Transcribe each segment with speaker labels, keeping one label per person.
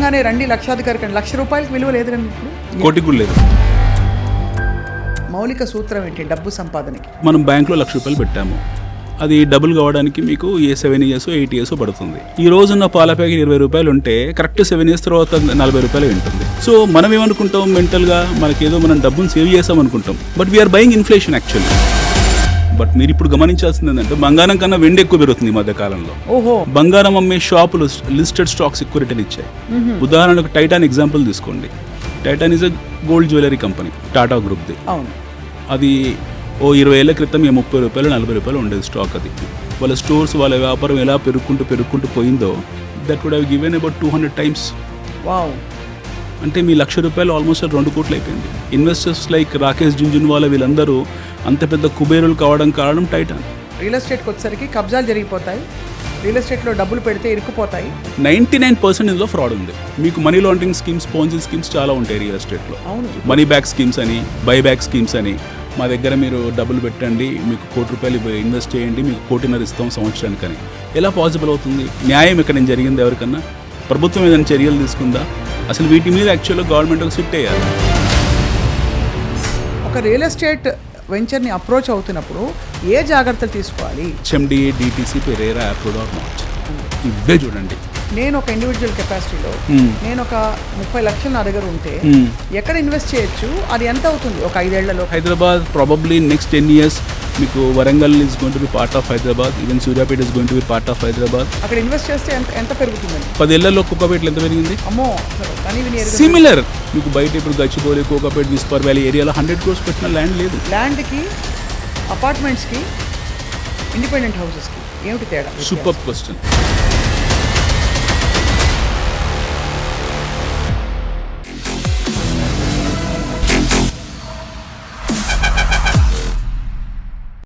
Speaker 1: నిజంగానే రండి లక్షాధికారి కండి. ₹1,00,000 విలువ లేదు కానీ ఇప్పుడు
Speaker 2: కోటికి కూడా లేదు.
Speaker 1: మౌలిక సూత్రం ఏంటి డబ్బు సంపాదనకి?
Speaker 2: మనం బ్యాంక్లో ₹1,00,000 పెట్టాము, అది డబుల్ కావడానికి మీకు 7 ఇయర్స్ 8 ఇయర్స్ పడుతుంది. ఈ రోజున్న పాల ప్యాకెట్ ₹20 ఉంటే కరెక్ట్ 7 ఇయర్స్ తర్వాత ₹40 ఉంటుంది. సో మనం ఏమనుకుంటాం, మెంటల్గా మనకేదో మనం డబ్బును సేవ్ చేసాం అనుకుంటాం, but we are buying inflation actually. But మీరు ఇప్పుడు గమనించాల్సింది ఏంటంటే బంగారం కన్నా వెండి ఎక్కువ పెరుగుతుంది ఈ మధ్య కాలంలో.
Speaker 1: ఓహో,
Speaker 2: బంగారం అమ్మే షాపులు లిస్టెడ్ స్టాక్స్ ఎక్కువ రిటర్న్ ఇచ్చాయి. ఉదాహరణకు టైటాన్ ఎగ్జాంపుల్ తీసుకోండి. Titan is a gold jewellery company, Tata గ్రూప్ది.
Speaker 1: అవును.
Speaker 2: అది 20 ఏళ్ల క్రితం ₹30 ₹40 ఉండేది స్టాక్. అది వాళ్ళ స్టోర్స్ వాళ్ళ వ్యాపారం ఎలా పెరుగుకుంటూ పోయిందో that would have given about 200 times.
Speaker 1: Wow.
Speaker 2: అంటే మీ ₹1,00,000 ఆల్మోస్ట్ 2 కోట్లు అయిపోయింది. ఇన్వెస్టర్స్ లైక్ రాకేష్ జుంజున్వాలా వీళ్ళందరూ అంత పెద్ద కుబేరులు కావడం కారణం టైటాన్.
Speaker 1: రియల్ ఎస్టేట్కి వచ్చేసరికి కబ్జాలు జరిగిపోతాయి, రియల్ ఎస్టేట్లో డబ్బులు పెడితే ఇరుక్కుపోతాయి.
Speaker 2: 99% ఇందులో ఫ్రాడ్ ఉంది. మీకు మనీ లాండరింగ్ స్కీమ్స్, పోన్జీ స్కీమ్స్ చాలా ఉంటాయి రియల్ ఎస్టేట్లో.
Speaker 1: అవును.
Speaker 2: మనీ బ్యాక్ స్కీమ్స్ అని, బై బ్యాక్ స్కీమ్స్ అని. మా దగ్గర మీరు డబ్బులు పెట్టండి, మీకు ₹1,00,000 ఇన్వెస్ట్ చేయండి, మీకు ₹1,50,000 ఇస్తాం సంవత్సరానికి అని. ఎలా పాసిబుల్ అవుతుంది? న్యాయం ఇక్కడ జరిగింది ఎవరికన్నా? ప్రభుత్వం ఏదైనా చర్యలు తీసుకుందా? అసలు వీటి మీద యాక్చువల్గా గవర్నమెంట్ ఒక సిట్ వేయాలి.
Speaker 1: ఒక రియల్ ఎస్టేట్ వెంచర్ని అప్రోచ్ అవుతున్నప్పుడు ఏ జాగ్రత్తలు తీసుకోవాలి?
Speaker 2: HMDA, DTC, పెరేరా, అప్రూవ్డ్ ఆర్ నాట్, ఇవే చూడండి.
Speaker 1: నేను ఒక ఇండివిజువల్ కెపాసిటీలో నేను ఒక 30 లక్షలు నా దగ్గర ఉంటే ఎక్కడ ఇన్వెస్ట్ చేయొచ్చు? అది ఎంత అవుతుంది ఒక 5 ఏళ్లలో?
Speaker 2: హైదరాబాద్ ప్రాబబ్లీ నెక్స్ట్ 10 years మీకు Warangal is going to be part of Hyderabad, even Suryapet is going to be part of Hyderabad.
Speaker 1: అక్కడ ఇన్వెస్ట్ చేస్తే ఎంత పెరుగుతుందండి?
Speaker 2: 10 ఏళ్లలో కుక్కపేటలో ఎంత పెరిగింది?
Speaker 1: అమ్మో, కానీ
Speaker 2: సిమిలర్. మీకు బయట ఇప్పుడు గచ్చిబౌలి, కోకాపేట, విస్పర్ వ్యాలీ ఏరియాలో 100 crores పెట్టిన ల్యాండ్ లేదు.
Speaker 1: ల్యాండ్కి, అపార్ట్మెంట్స్కి, ఇండిపెండెంట్ హౌసెస్కి ఏమిటి తేడా?
Speaker 2: Super question.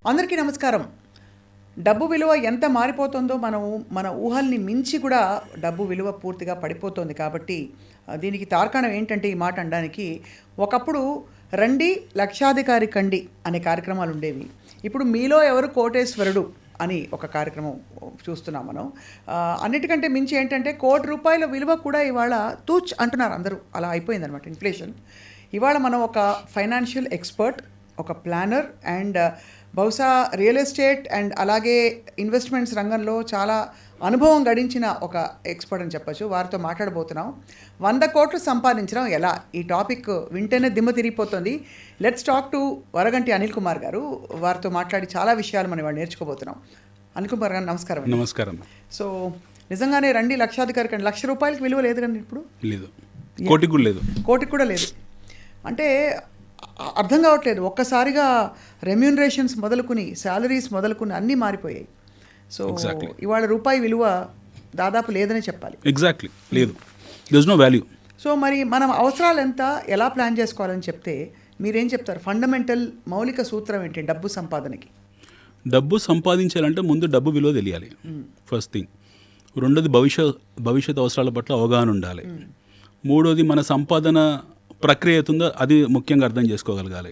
Speaker 1: అందరికీ నమస్కారం. డబ్బు విలువ ఎంత మారిపోతుందో మన ఊహల్ని మించి కూడా డబ్బు విలువ పూర్తిగా పడిపోతుంది. కాబట్టి దీనికి తార్కాణం ఏంటంటే ఈ మాట అనడానికి, ఒకప్పుడు రండి లక్షాధికారి కండి అనే కార్యక్రమాలు ఉండేవి. ఇప్పుడు మీలో ఎవరు కోటేశ్వరుడు అని ఒక కార్యక్రమం చూస్తున్నాం మనం. అన్నిటికంటే మించి ఏంటంటే ₹1,00,000 విలువ కూడా ఇవాళ తూచ్ అంటున్నారు అందరూ. అలా అయిపోయిందనమాట ఇన్ఫ్లేషన్. ఇవాళ మనం ఒక ఫైనాన్షియల్ ఎక్స్పర్ట్, ఒక ప్లానర్ అండ్ బహుశా రియల్ ఎస్టేట్ అండ్ అలాగే ఇన్వెస్ట్మెంట్స్ రంగంలో చాలా అనుభవం గడించిన ఒక ఎక్స్పర్ట్ అని చెప్పచ్చు. వారితో మాట్లాడబోతున్నాం. 100 కోట్లు సంపాదించడం ఎలా? ఈ టాపిక్ వింటేనే దిమ్మ తిరిగిపోతుంది. Let's talk to Varaganti Anil Kumar garu. వారితో మాట్లాడి చాలా విషయాలు మనం ఇవాళ నేర్చుకోబోతున్నాం. అనిల్ కుమార్ గారు నమస్కారం.
Speaker 2: నమస్కారం.
Speaker 1: సో నిజంగానే రండి లక్షాధికారి కండి. ₹1,00,000 విలువ లేదు కానీ ఇప్పుడు
Speaker 2: లేదు, కోటికి కూడా లేదు.
Speaker 1: కోటికి కూడా లేదు అంటే అర్థం కావట్లేదు. ఒక్కసారిగా రెమ్యూనరేషన్స్ మొదలుకుని, శాలరీస్ మొదలుకుని అన్నీ మారిపోయాయి. సో ఇవాళ రూపాయి విలువ దాదాపు లేదనే చెప్పాలి.
Speaker 2: ఎగ్జాక్ట్లీ లేదు, there is no value.
Speaker 1: So మరి మనం అవసరాలు ఎంత, ఎలా ప్లాన్ చేసుకోవాలని చెప్తే మీరేం చెప్తారు? ఫండమెంటల్ మౌలిక సూత్రం ఏంటి డబ్బు సంపాదనకి?
Speaker 2: డబ్బు సంపాదించాలంటే ముందు డబ్బు విలువ తెలియాలి, ఫస్ట్ థింగ్. రెండోది భవిష్యత్ అవసరాల పట్ల అవగాహన ఉండాలి. మూడోది మన సంపాదన ప్రక్రియ అవుతుందో అది ముఖ్యంగా అర్థం చేసుకోగలగాలి.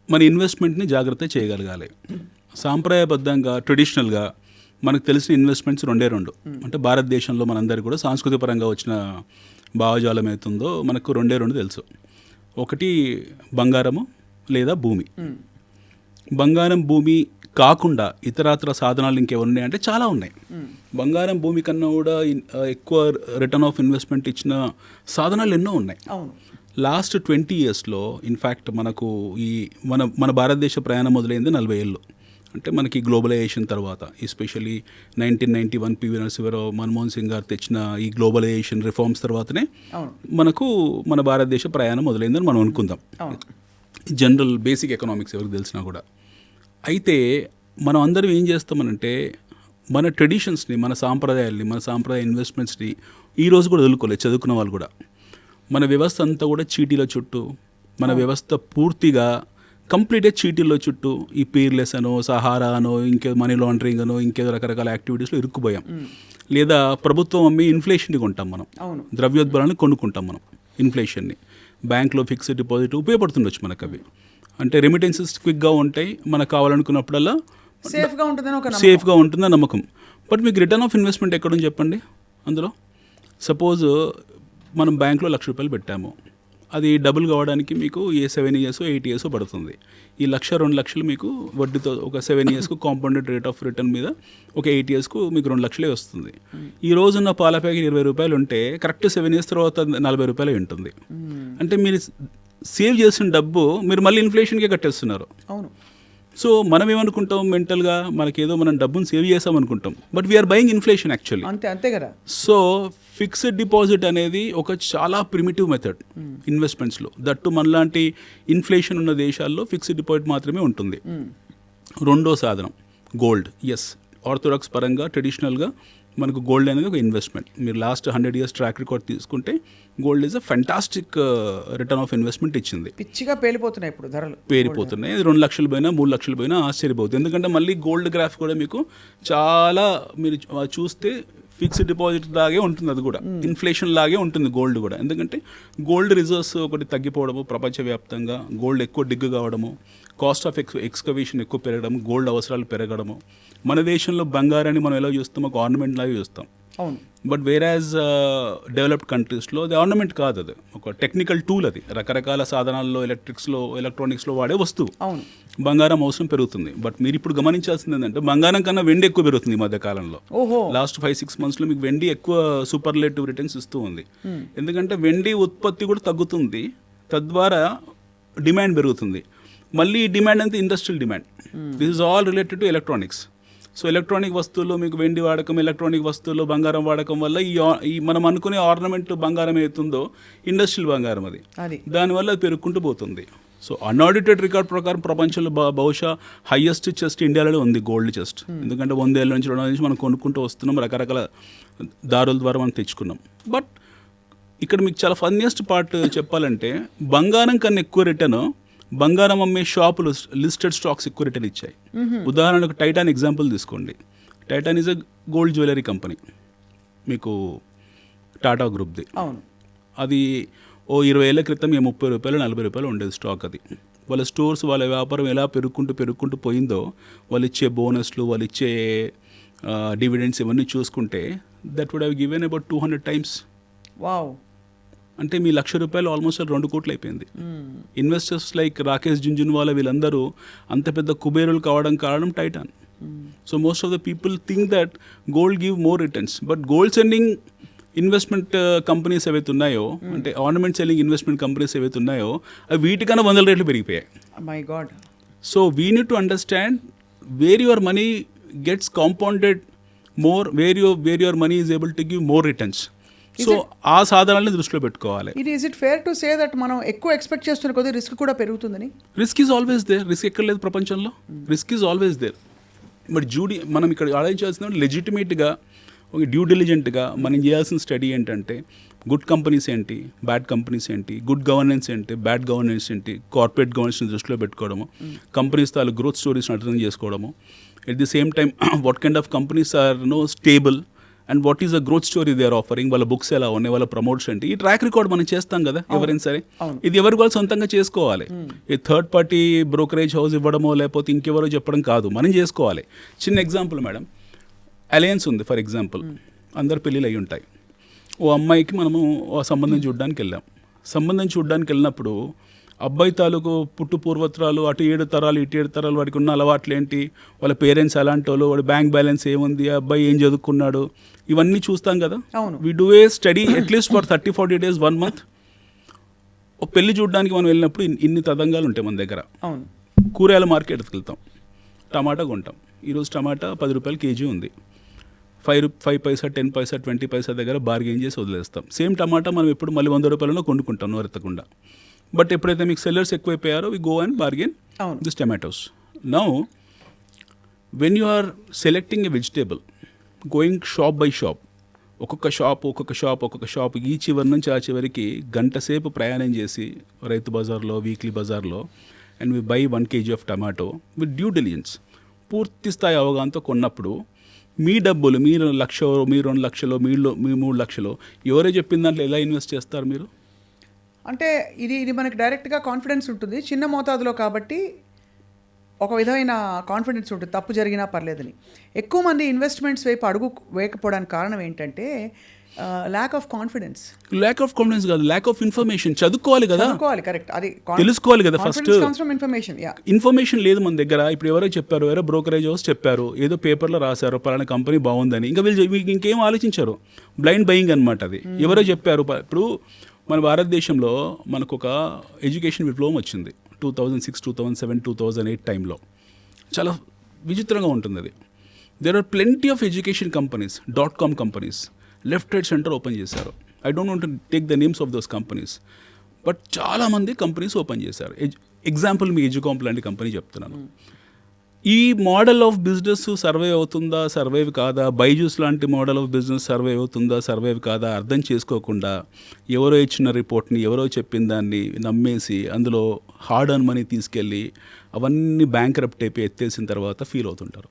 Speaker 2: మన ఇన్వెస్ట్మెంట్ని జాగ్రత్త చేయగలగాలి. సాంప్రదాయబద్ధంగా, ట్రెడిషనల్గా మనకు తెలిసిన ఇన్వెస్ట్మెంట్స్ రెండు. అంటే భారతదేశంలో మనందరికీ కూడా సాంస్కృతిక పరంగా వచ్చిన భావజాలం అవుతుందో మనకు రెండు తెలుసు. ఒకటి బంగారము లేదా భూమి. బంగారం, భూమి కాకుండా ఇతరాతర సాధనాలు ఇంకేమున్నాయి అంటే చాలా ఉన్నాయి. బంగారం, భూమి కన్నా కూడా ఎక్కువ రిటర్న్ ఆఫ్ ఇన్వెస్ట్మెంట్ ఇచ్చిన సాధనాలు ఎన్నో ఉన్నాయి. లాస్ట్ 20 yearsలో ఇన్ఫ్యాక్ట్ మనకు ఈ మన భారతదేశ ప్రయాణం మొదలైంది 40 ఏళ్ళు. అంటే మనకి గ్లోబలైజేషన్ తర్వాత, ఎస్పెషల్లీ 1991 పివి నరసింహారావు, మన్మోహన్ సింగ్ గారు తెచ్చిన ఈ గ్లోబలైజేషన్ రిఫార్మ్స్ తర్వాతనే మనకు మన భారతదేశ ప్రయాణం మొదలైందని మనం అనుకుందాం. జనరల్ బేసిక్ ఎకనామిక్స్ ఎవరికి తెలిసినా కూడా. అయితే మనం అందరం ఏం చేస్తామనంటే మన ట్రెడిషన్స్ని, మన సాంప్రదాయాల్ని, మన సాంప్రదాయ ఇన్వెస్ట్మెంట్స్ని ఈరోజు కూడా వదులుకోలేదు చదువుకున్న వాళ్ళు కూడా. మన వ్యవస్థ అంతా కూడా చీటీల చుట్టూ, మన వ్యవస్థ పూర్తిగా కంప్లీట్గా చీటీల్లో చుట్టూ ఈ పీర్లెస్ అనో, సహారా అనో, ఇంకేదో మనీ లాండరింగ్ అనో, ఇంకేదో రకరకాల యాక్టివిటీస్లో ఇరుక్కుపోయాం. లేదా ప్రభుత్వం అమ్మి ఇన్ఫ్లేషన్ని కొంటాం మనం, ద్రవ్యోద్బలాన్ని కొనుక్కుంటాం మనం ఇన్ఫ్లేషన్ని. బ్యాంక్లో ఫిక్స్డ్ డిపాజిట్ ఉపయోగపడుతుండొచ్చు మనకు. అవి అంటే రెమిటెన్సెస్ క్విక్గా ఉంటాయి, మనకు కావాలనుకున్నప్పుడల్లా సేఫ్గా ఉంటుందని నమ్మకం. బట్ మీకు రిటర్న్ ఆఫ్ ఇన్వెస్ట్మెంట్ ఎక్కడుంది చెప్పండి అందులో? సపోజ్ మనం బ్యాంక్లో ₹1,00,000 పెట్టాము, అది డబుల్ కావడానికి మీకు 7 years 8 years పడుతుంది. ఈ 1,00,000 2,00,000 మీకు వడ్డీతో ఒక 7 yearsకు కాంపౌండెడ్ రేట్ ఆఫ్ రిటర్న్ మీద ఒక 8 yearsకు మీకు 2,00,000 వస్తుంది. ఈ రోజున్న పాల ప్యాకెట్ ₹20 ఉంటే కరెక్ట్ 7 years తర్వాత ₹40 ఉంటుంది. అంటే మీరు సేవ్ చేసిన డబ్బు మీరు మళ్ళీ ఇన్ఫ్లేషన్కే కట్టేస్తున్నారు.
Speaker 1: అవును.
Speaker 2: సో మనం ఏమనుకుంటాం, మెంటల్గా మనకేదో మనం డబ్బును సేవ్ చేసాం అనుకుంటాం, but we are buying inflation actually.
Speaker 1: అంతే కదా.
Speaker 2: సో ఫిక్స్డ్ డిపాజిట్ అనేది ఒక చాలా ప్రిమిటివ్ మెథడ్ ఇన్వెస్ట్మెంట్స్లో. దట్టు మనలాంటి ఇన్ఫ్లేషన్ ఉన్న దేశాల్లో ఫిక్స్డ్ డిపాజిట్ మాత్రమే ఉంటుంది. రెండో సాధనం గోల్డ్. ఎస్, ఆర్థోడాక్స్ పరంగా ట్రెడిషనల్గా మనకు గోల్డ్ అనేది ఒక ఇన్వెస్ట్మెంట్. మీరు లాస్ట్ 100 years ట్రాక్ రికార్డ్ తీసుకుంటే gold is a fantastic return of investment ఇచ్చింది.
Speaker 1: పిచ్చిగా పేలిపోతున్నాయి ఇప్పుడు ధరలు,
Speaker 2: పేరిపోతున్నాయి. 2,00,000 పోయినా 3,00,000 పోయినా ఆశ్చర్యపోతుంది. ఎందుకంటే మళ్ళీ గోల్డ్ గ్రాఫ్ కూడా మీకు చాలా మీరు చూస్తే ఫిక్స్డ్ డిపాజిట్ లాగే ఉంటుంది, అది కూడా ఇన్ఫ్లేషన్ లాగే ఉంటుంది గోల్డ్ కూడా. ఎందుకంటే గోల్డ్ రిజర్వ్స్ ఒకటి తగ్గిపోవడము, ప్రపంచవ్యాప్తంగా గోల్డ్ ఎక్కువ డిగ్గు కావడము, కాస్ట్ ఆఫ్ ఎక్స్కవేషన్ ఎక్కువ పెరగడం, గోల్డ్ అవసరాలు పెరగడము. మన దేశంలో బంగారాన్ని మనం ఎలా చూస్తాం, ఒక ఆర్నమెంట్ లాగా చూస్తాం.
Speaker 1: అవును.
Speaker 2: బట్ వేరాజ్ డెవలప్డ్ కంట్రీస్లో అది ఆర్నమెంట్ కాదు, అది ఒక టెక్నికల్ టూల్. అది రకరకాల సాధనాల్లో ఎలక్ట్రానిక్స్లో వాడే వస్తువు.
Speaker 1: అవును.
Speaker 2: బంగారం అవసరం పెరుగుతుంది. బట్ మీరు ఇప్పుడు గమనించాల్సింది ఏంటంటే బంగారం కన్నా వెండి ఎక్కువ పెరుగుతుంది ఈ మధ్య కాలంలో. లాస్ట్ 5-6 monthsలో మీకు వెండి ఎక్కువ సూపర్లేటివ్ రిటర్న్స్ ఇస్తూ ఉంది. ఎందుకంటే వెండి ఉత్పత్తి కూడా తగ్గుతుంది, తద్వారా డిమాండ్ పెరుగుతుంది. మళ్ళీ ఈ డిమాండ్ అంతా industrial demand. This is all related to electronics. So electronic వస్తువుల్లో మీకు వెండి వాడకం, ఎలక్ట్రానిక్ వస్తువుల్లో బంగారం వాడకం వల్ల ఈ మనం అనుకునే ఆర్నమెంట్ బంగారం అవుతుందో ఇండస్ట్రియల్ బంగారం అది, దానివల్ల అది పెరుగుకుంటూ పోతుంది. సో అన్ఆడిటెడ్ రికార్డ్ ప్రకారం ప్రపంచంలో బహుశా హైయెస్ట్ చెస్ట్ ఇండియాలో ఉంది, గోల్డ్ చెస్ట్. ఎందుకంటే 100 ఏళ్ళ నుంచి 200 నుంచి మనం కొనుక్కుంటూ వస్తున్నాం, రకరకాల దారుల ద్వారా మనం తెచ్చుకున్నాం. బట్ ఇక్కడ మీకు చాలా ఫన్నీయెస్ట్ పార్ట్ చెప్పాలంటే, బంగారం కన్నా ఎక్కువ రిటర్న్ బంగారం అమ్మే షాపులు లిస్టెడ్ స్టాక్స్ ఎక్కువ రిటర్న్ ఇచ్చాయి. ఉదాహరణకు టైటాన్ ఎగ్జాంపుల్ తీసుకోండి. Titan is a gold jewellery company, మీకు టాటా గ్రూప్ది.
Speaker 1: అవును.
Speaker 2: అది 20 ఏళ్ల క్రితం ₹30 ₹40 ఉండేది స్టాక్. అది వాళ్ళ స్టోర్స్, వాళ్ళ వ్యాపారం ఎలా పెరుగుకుంటూ పోయిందో, వాళ్ళు ఇచ్చే బోనస్లు, వాళ్ళు ఇచ్చే డివిడెండ్స్ ఇవన్నీ చూసుకుంటే that would have given about 200 times.
Speaker 1: Wow.
Speaker 2: అంటే మీ ₹1,00,000 ఆల్మోస్ట్ 2 కోట్లు అయిపోయింది. ఇన్వెస్టర్స్ లైక్ రాకేష్ జుంజున్వాలా వీళ్ళందరూ అంత పెద్ద కుబేరులు కావడం కారణం Titan. So most of the people think that gold give more returns, but gold sending investment companies ఏవైతే ఉన్నాయో, అంటే ఆర్నమెంట్ సెల్లింగ్ ఇన్వెస్ట్మెంట్ కంపెనీస్ ఏవైతే ఉన్నాయో, అవి వీటికన్నా 100 రెట్లు పెరిగిపోయాయి.
Speaker 1: My God.
Speaker 2: So we need to understand where your money gets compounded more, where your money is able to give more returns. So ఆ సాధనాలని దృష్టిలో పెట్టుకోవాలి.
Speaker 1: Is it fair to say that మనం ఎక్కువ ఎక్స్పెక్ట్ చేస్తున్న కొద్దీ రిస్క్ కూడా పెరుగుతుందని?
Speaker 2: Risk is always there. Risk ఎక్కడ లేదు ప్రపంచంలో, risk is always there. But మనం ఇక్కడ ఆలోచించాల్సిన లెజిటిమేట్గా, ఒక డ్యూ డిలిజెంట్గా మనం చేయాల్సిన స్టడీ ఏంటంటే, గుడ్ కంపెనీస్ ఏంటి, బ్యాడ్ కంపెనీస్ ఏంటి, గుడ్ గవర్నెన్స్ ఏంటి, బ్యాడ్ గవర్నెన్స్ ఏంటి, కార్పొరేట్ గవర్నెన్స్ని దృష్టిలో పెట్టుకోవడము, కంపెనీస్ తాలూ గ్రోత్ స్టోరీస్ని అర్థం చేసుకోవడము, at the same time what kind of companies are stable and what is a growth story they are offering, వాళ్ళ బుక్స్ ఎలా ఉన్నాయి, వాళ్ళ ప్రమోట్స్ ఏంటి, ఈ ట్రాక్ రికార్డ్ మనం చేస్తాం కదా ఎవరైనా సరే. ఇది ఎవరికి వాళ్ళు సొంతంగా చేసుకోవాలి. ఈ థర్డ్ పార్టీ బ్రోకరేజ్ హౌస్ ఇవ్వడమో లేకపోతే ఇంకెవరో చెప్పడం కాదు, మనం చేసుకోవాలి. చిన్న ఎగ్జాంపుల్ మేడం, అలయన్స్ ఉంది ఫర్ ఎగ్జాంపుల్. అందరు పెళ్ళిళ్ళు అయి ఉంటాయి. ఓ అమ్మాయికి మనము సంబంధం చూడడానికి వెళ్ళాం. సంబంధం చూడడానికి వెళ్ళినప్పుడు అబ్బాయి తాలూకు పుట్టు పూర్వత్రాలు, అటు 7 తరాలు ఇటు 7 తరాలు, వాడికి ఉన్న అలవాట్లు ఏంటి, వాళ్ళ పేరెంట్స్ ఎలాంటి వాళ్ళు, వాడి బ్యాంక్ బ్యాలెన్స్ ఏముంది, ఆ అబ్బాయి ఏం చదువుకున్నాడు, ఇవన్నీ చూస్తాం కదా. We do a study at least for 30-40 days 1 month. ఒక పెళ్లి చూడడానికి మనం వెళ్ళినప్పుడు ఇన్ని తదంగాలు ఉంటాయి మన దగ్గర. కూరగాయల మార్కెట్కి వెళ్తాం, టమాటా కొంటాం. ఈరోజు టమాటా ₹10 kg ఉంది. 5 పైసా 10 పైసా 20 పైసా దగ్గర బార్గెయిన్ చేసి వదిలేస్తాం. సేమ్ టమాటా మనం ఎప్పుడు మళ్ళీ ₹100 కొనుక్కుంటాం నోరెత్తకుండా. బట్ ఎప్పుడైతే మీకు సెల్లర్స్ ఎక్కువైపోయారో we go and bargain this tomatoes. Now when you are selecting a vegetable, going shop by shop, ఒక్కొక్క షాప్ ఈ చివరి నుంచి ఆ చివరికి గంట సేపు ప్రయాణం చేసి రైతు బజార్లో, వీక్లీ బజార్లో, and we buy 1 kg of tomato with due diligence, పూర్తి స్థాయి అవగాహనతో కొన్నప్పుడు మీ డబ్బులు, మీరు 1,00,000, మీరు 2 లక్షలు, మీ 3 లక్షలు, ఎవరో చెప్పిన దాంట్లో ఎలా ఇన్వెస్ట్ చేస్తారు మీరు?
Speaker 1: అంటే ఇది మనకి డైరెక్ట్గా కాన్ఫిడెన్స్ ఉంటుంది, చిన్న మోతాదులో కాబట్టి ఒక విధమైన కాన్ఫిడెన్స్ ఉంటుంది తప్పు జరిగినా పర్లేదని. ఎక్కువ మంది ఇన్వెస్ట్మెంట్స్ వైపు అడుగు వేయకపోవడానికి కారణం ఏంటంటే lack of confidence.
Speaker 2: Lack of confidence కాదు, ల్యాక్ ఆఫ్ ఇన్ఫర్మేషన్. చదువుకోవాలి కదా,
Speaker 1: కరెక్ట్, అది
Speaker 2: తెలుసుకోవాలి కదా ఫస్ట్.
Speaker 1: ఇన్ఫర్మేషన్
Speaker 2: ఇన్ఫర్మేషన్ లేదు మన దగ్గర. ఇప్పుడు ఎవరో చెప్పారు, ఎవరో బ్రోకరేజ్ హౌస్ చెప్పారు, ఏదో పేపర్లో రాశారు పలానా కంపెనీ బాగుందని, ఇంకా వీళ్ళు ఇంకేం ఆలోచించారు, బ్లైండ్ బయింగ్ అనమాట అది. ఎవరో చెప్పారు. ఇప్పుడు మన భారతదేశంలో మనకు ఒక ఎడ్యుకేషన్ విప్లవం వచ్చింది 2006, 2007, 2008 టైంలో. చాలా విచిత్రంగా ఉంటుంది అది. There are plenty of education companies, .com companies left right centre open చేశారు. I don't want to take the names of those companies, but చాలామంది కంపెనీస్ ఓపెన్ చేశారు. ఎగ్జాంపుల్ మీ ఎడ్యుకాంప్ లాంటి కంపెనీ చెప్తున్నాను. ఈ మోడల్ ఆఫ్ బిజినెస్ సర్వైవ్ అవుతుందా, survive కాదా, బైజూస్ లాంటి మోడల్ ఆఫ్ బిజినెస్ సర్వైవ్ అవుతుందా, సర్వైవ్ కాదా అర్థం చేసుకోకుండా ఎవరో ఇచ్చిన రిపోర్ట్ని, ఎవరో చెప్పిన దాన్ని నమ్మేసి అందులో హార్డ్ అర్న్ మనీ తీసుకెళ్ళి అవన్నీ బ్యాంక్రప్ట్ అయిపోయి ఎత్తేసిన తర్వాత ఫీల్ అవుతుంటారు.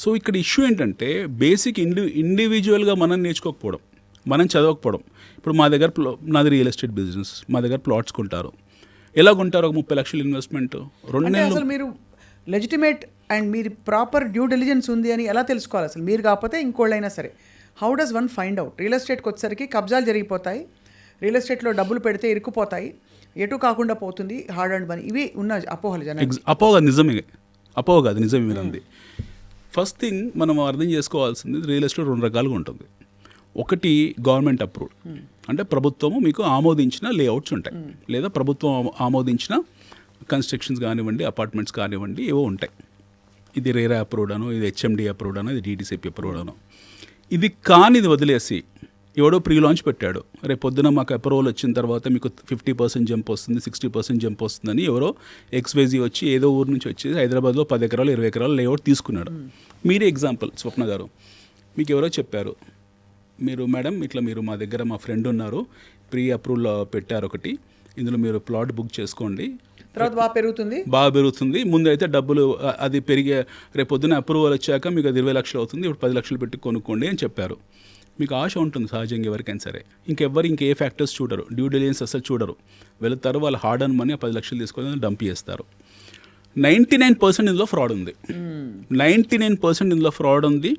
Speaker 2: సో ఇక్కడ ఇష్యూ ఏంటంటే బేసిక్ ఇండివిజువల్గా మనం నేర్చుకోకపోవడం, మనం చదవకపోవడం. ఇప్పుడు మా దగ్గర నాది రియల్ ఎస్టేట్ బిజినెస్, మా దగ్గర ప్లాట్స్ కొంటారు. ఎలా కొంటారు? ఒక 30 లక్షలు ఇన్వెస్ట్మెంట్, 2 నెలలు.
Speaker 1: అసలు మీరు లెజిటిమేట్ అండ్ మీరు ప్రాపర్ డ్యూ డెలిజెన్స్ ఉంది అని ఎలా తెలుసుకోవాలి? అసలు మీరు కాకపోతే ఇంకోళ్ళైనా సరే, how does one find out? Real ఎస్టేట్కి వచ్చేసరికి కబ్జాలు జరిగిపోతాయి, రియల్ ఎస్టేట్లో డబ్బులు పెడితే ఇరుక్కుపోతాయి, ఎటు కాకుండా పోతుంది, హార్డ్ అండ్ మనీ, ఇవి ఉన్న అపోహలు జనం.
Speaker 2: అపోహ నిజమే, అపోహ కాదు, నిజమే వినండి. ఫస్ట్ థింగ్ మనం అర్థం చేసుకోవాల్సింది, రియల్ ఎస్టేట్ 2 రకాలుగా ఉంటుంది. ఒకటి గవర్నమెంట్ అప్రూవ్డ్, అంటే ప్రభుత్వము మీకు ఆమోదించిన లేఅవుట్స్ ఉంటాయి, లేదా ప్రభుత్వం ఆమోదించిన కన్స్ట్రక్షన్స్ కానివ్వండి, అపార్ట్మెంట్స్ కానివ్వండి, ఏవో ఉంటాయి. ఇది రేరా అప్రూవ్డ్ అనో, ఇది HMD అప్రూవ్డ్ అనో, ఇది DTCP అప్రూవ్డ్ అనో. ఇది కానిది వదిలేసి ఎవడో ప్రీ లాంచ్ పెట్టాడు, రేపు పొద్దున మాకు అప్రూవల్ వచ్చిన తర్వాత మీకు 50% జంప్ వస్తుంది, 60% జంప్ వస్తుందని ఎవరో XYZ వచ్చి ఏదో ఊరు నుంచి వచ్చి హైదరాబాద్లో 10 ఎకరాలు 20 ఎకరాలు లేఅవుట్ తీసుకున్నాడు. మీరే ఎగ్జాంపుల్, స్వప్న గారు, మీకు ఎవరో చెప్పారు, మీరు మేడం ఇట్లా మీరు మా దగ్గర మా ఫ్రెండ్ ఉన్నారు, ప్రీ అప్రూవల్ పెట్టారు ఒకటి, ఇందులో మీరు ప్లాట్ బుక్ చేసుకోండి,
Speaker 1: తర్వాత బాగా
Speaker 2: పెరుగుతుంది, ముందు అయితే డబ్బులు అది పెరిగే, రేపు పొద్దున అప్రూవల్ వచ్చాక మీకు అది 20 లక్షలు అవుతుంది, ఇప్పుడు 10 లక్షలు పెట్టి కొనుక్కోండి అని చెప్పారు. మీకు ఆశ ఉంటుంది సహజంగా ఎవరికైనా సరే. ఇంకే ఫ్యాక్టర్స్ చూడరు, డ్యూ డెలిజెన్స్ అసలు చూడరు, వెళుతారు, వాళ్ళు హార్డ్ అర్న్ మనీ 10 లక్షలు తీసుకొని డంప్ చేస్తారు. 99% ఇందులో ఫ్రాడ్ ఉంది. 99% ఇందులో ఫ్రాడ్ ఉంది.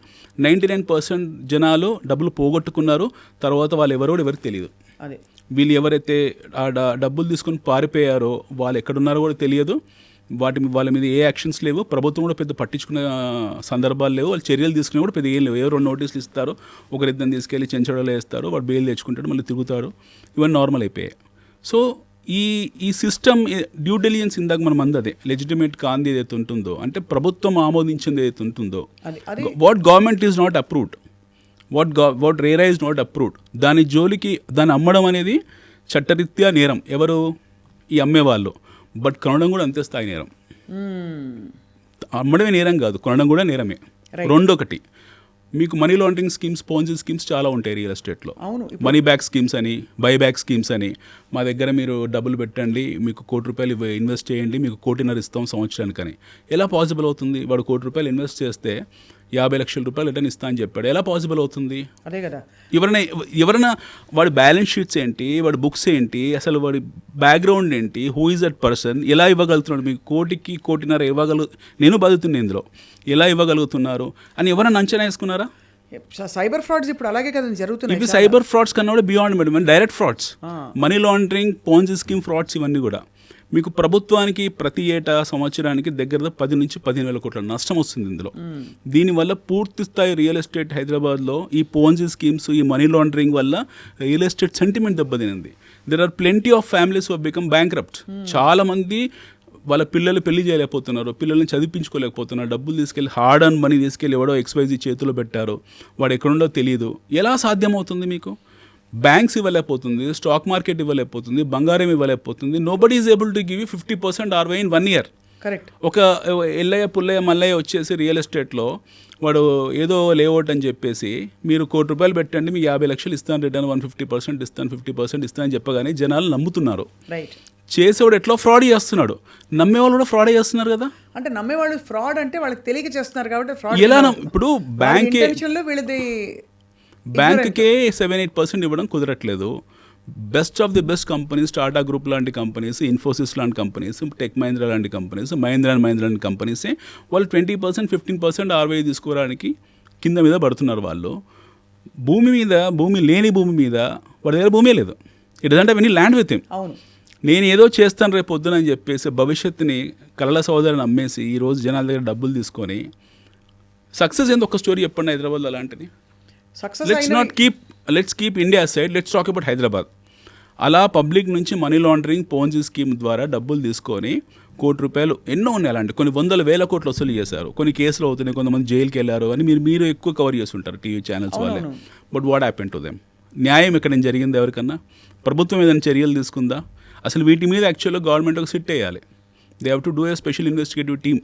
Speaker 2: 99% జనాలు డబ్బులు పోగొట్టుకున్నారు. తర్వాత వాళ్ళు ఎవరికి తెలియదు.
Speaker 1: అదే
Speaker 2: వీళ్ళు ఎవరైతే ఆ డబ్బులు తీసుకొని పారిపోయారో వాళ్ళు ఎక్కడున్నారో కూడా తెలియదు. వాళ్ళ మీద ఏ యాక్షన్స్ లేవు, ప్రభుత్వం కూడా పెద్ద పట్టించుకునే సందర్భాలు లేవు, వాళ్ళు చర్యలు తీసుకునే కూడా పెద్ద ఏం లేవు. ఎవరో 2 నోటీసులు ఇస్తారు, ఒకరిద్దరిని తీసుకెళ్ళి చెంచడలో వేస్తారు, వాడు బెయిల్ తెచ్చుకుంటాడు, మళ్ళీ తిరుగుతాడు, ఇవన్నీ నార్మల్ అయిపోయాయి. సో ఈ సిస్టమ్ డ్యూ డెలిజెన్స్ ఇందాక మనం అందదే లెజిటిమేట్ కాంది ఏదైతే ఉంటుందో, అంటే ప్రభుత్వం ఆమోదించింది ఏదైతే ఉంటుందో, what government is not approved, what RERA is not approved, దాని జోలికి దాన్ని అమ్మడం అనేది చట్టరీత్యా నేరం. ఎవరు? ఈ అమ్మేవాళ్ళు. బట్ కొనడం కూడా అంతే స్థాయి నేరం. అమ్మడమే నేరం కాదు, కొనడం కూడా నేరమే. రెండొకటి, మీకు మనీ లాండరింగ్ స్కీమ్స్, పోన్జీ స్కీమ్స్ చాలా ఉంటాయి రియల్ ఎస్టేట్లో. మనీ బ్యాక్ స్కీమ్స్ అని, బై బ్యాక్ స్కీమ్స్ అని, మా దగ్గర మీరు డబ్బులు పెట్టండి, మీకు ₹1 కోటి ఇన్వెస్ట్ చేయండి, మీకు ₹1.5 ఇస్తాం సంవత్సరానికని. ఎలా పాసిబుల్ అవుతుంది? వాడు ₹1 కోటి ఇన్వెస్ట్ చేస్తే ₹50 లక్షలు రిటర్న్ ఇస్తా అని చెప్పాడు, ఎలా పాసిబుల్ అవుతుంది?
Speaker 1: అదే కదా.
Speaker 2: ఎవరైనా వాడి బ్యాలెన్స్ షీట్స్ ఏంటి, వాడి బుక్స్ ఏంటి, అసలు వాడి బ్యాక్గ్రౌండ్ ఏంటి, హూ ఈజ్ దట్ పర్సన్, ఎలా ఇవ్వగలుగుతున్నాడు? మీకు ₹1.5 కోటి నేను బతుకుతున్నా ఇందులో, ఎలా ఇవ్వగలుగుతున్నారు అని ఎవరైనా అంచనా వేసుకున్నారా?
Speaker 1: సైబర్ ఫ్రాడ్స్ ఇప్పుడు అలాగే కదా జరుగుతున్నాయి.
Speaker 2: ఇవి సైబర్ ఫ్రాడ్స్ కన్నా కూడా beyond madam, direct frauds, money laundering, Ponzi scheme frauds, ఇవన్నీ కూడా మీకు ప్రభుత్వానికి ప్రతి ఏటా సంవత్సరానికి దగ్గర 10 నుంచి 15 వేల కోట్ల నష్టం వస్తుంది ఇందులో. దీనివల్ల పూర్తి స్థాయి రియల్ ఎస్టేట్ హైదరాబాద్లో ఈ పోన్జీ స్కీమ్స్, ఈ మనీ లాండరింగ్ వల్ల రియల్ ఎస్టేట్ సెంటిమెంట్ దెబ్బతినింది. There are plenty of families who have become bankrupt. చాలా మంది వాళ్ళ పిల్లలు పెళ్లి చేయలేకపోతున్నారు, పిల్లల్ని చదివించుకోలేకపోతున్నారు, డబ్బులు తీసుకెళ్ళి హార్డ్ అర్న్ మనీ తీసుకెళ్ళి ఎవడో XYZ చేతిలో పెట్టారు, వాడు ఎక్కడుండో తెలియదు. ఎలా సాధ్యమవుతుంది? మీకు బ్యాంక్స్ ఇవ్వలేకపోతుంది, స్టాక్ మార్కెట్ ఇవ్వలేకపోతుంది, బంగారం ఇవ్వలేకపోతుంది. Nobody is able to give you 50% ROI in 1 year.
Speaker 1: Correct.
Speaker 2: ఒక ఎల్లయ్య పుల్లయ్య మల్లయ్య వచ్చేసి రియల్ ఎస్టేట్లో వాడు ఏదో లేఅవుట్ అని చెప్పేసి మీరు ₹1 పెట్టండి, మీ 50 లక్షలు ఇస్తాను, రిటర్న్ 150% ఇస్తాను, 50% ఇస్తాను అని చెప్పగానే జనాలు నమ్ముతున్నారు.
Speaker 1: రైట్.
Speaker 2: చేసేవాడు ఎట్లా ఫ్రాడ్ చేస్తున్నాడు, నమ్మేవాళ్ళు కూడా ఫ్రాడ్ చేస్తున్నారు కదా.
Speaker 1: అంటే నమ్మేవాళ్ళు ఫ్రాడ్ అంటే వాళ్ళకి తెలియక చేస్తున్నారు కాబట్టి ఫ్రాడ్.
Speaker 2: ఎలా? ఇప్పుడు బ్యాంకే
Speaker 1: వీళ్ళది
Speaker 2: బ్యాంక్కే 7-8% ఇవ్వడం కుదరట్లేదు. Best of the best companies, Tata group లాంటి కంపెనీస్, ఇన్ఫోసిస్ లాంటి కంపెనీస్, టెక్ మహీంద్రా లాంటి కంపెనీస్, మహీంద్రా అండ్ మహీంద్రా లాంటి కంపెనీసే వాళ్ళు 20%, 15% ROI తీసుకోవడానికి కింద మీద పడుతున్నారు. వాళ్ళు భూమి లేని భూమి మీద వాడి దగ్గర భూమే లేదు. It doesn't have any land with him.
Speaker 1: అవును,
Speaker 2: నేను ఏదో చేస్తాను రేపు పొద్దున అని చెప్పేసి భవిష్యత్తుని కలల సోదరుని అమ్మేసి ఈరోజు జనాల దగ్గర డబ్బులు తీసుకొని సక్సెస్ ఏంది? ఒక స్టోరీ చెప్పండి హైదరాబాద్లో అలాంటిది. Let's keep India side, let's talk about Hyderabad. అలా పబ్లిక్ నుంచి మనీ లాండరింగ్, పోన్జీ స్కీమ్ ద్వారా డబ్బులు తీసుకొని ₹1,00,00,000 ఎన్నో ఉన్నాయి అలాంటి, కొన్ని 100,000 కోట్లు వసూలు చేశారు. కొన్ని కేసులు అవుతున్నాయి, కొంతమంది జైలుకి వెళ్ళారు అని మీరు ఎక్కువ కవర్ చేస్తుంటారు టీవీ ఛానల్స్ వాళ్ళే. But what happen to them? న్యాయం ఇక్కడ నేను జరిగింది ఎవరికన్నా? ప్రభుత్వం ఏదైనా చర్యలు తీసుకుందా? అసలు వీటి మీద యాక్చువల్గా గవర్నమెంట్ ఒక సిట్ వేయాలి. They have to do a special investigative team.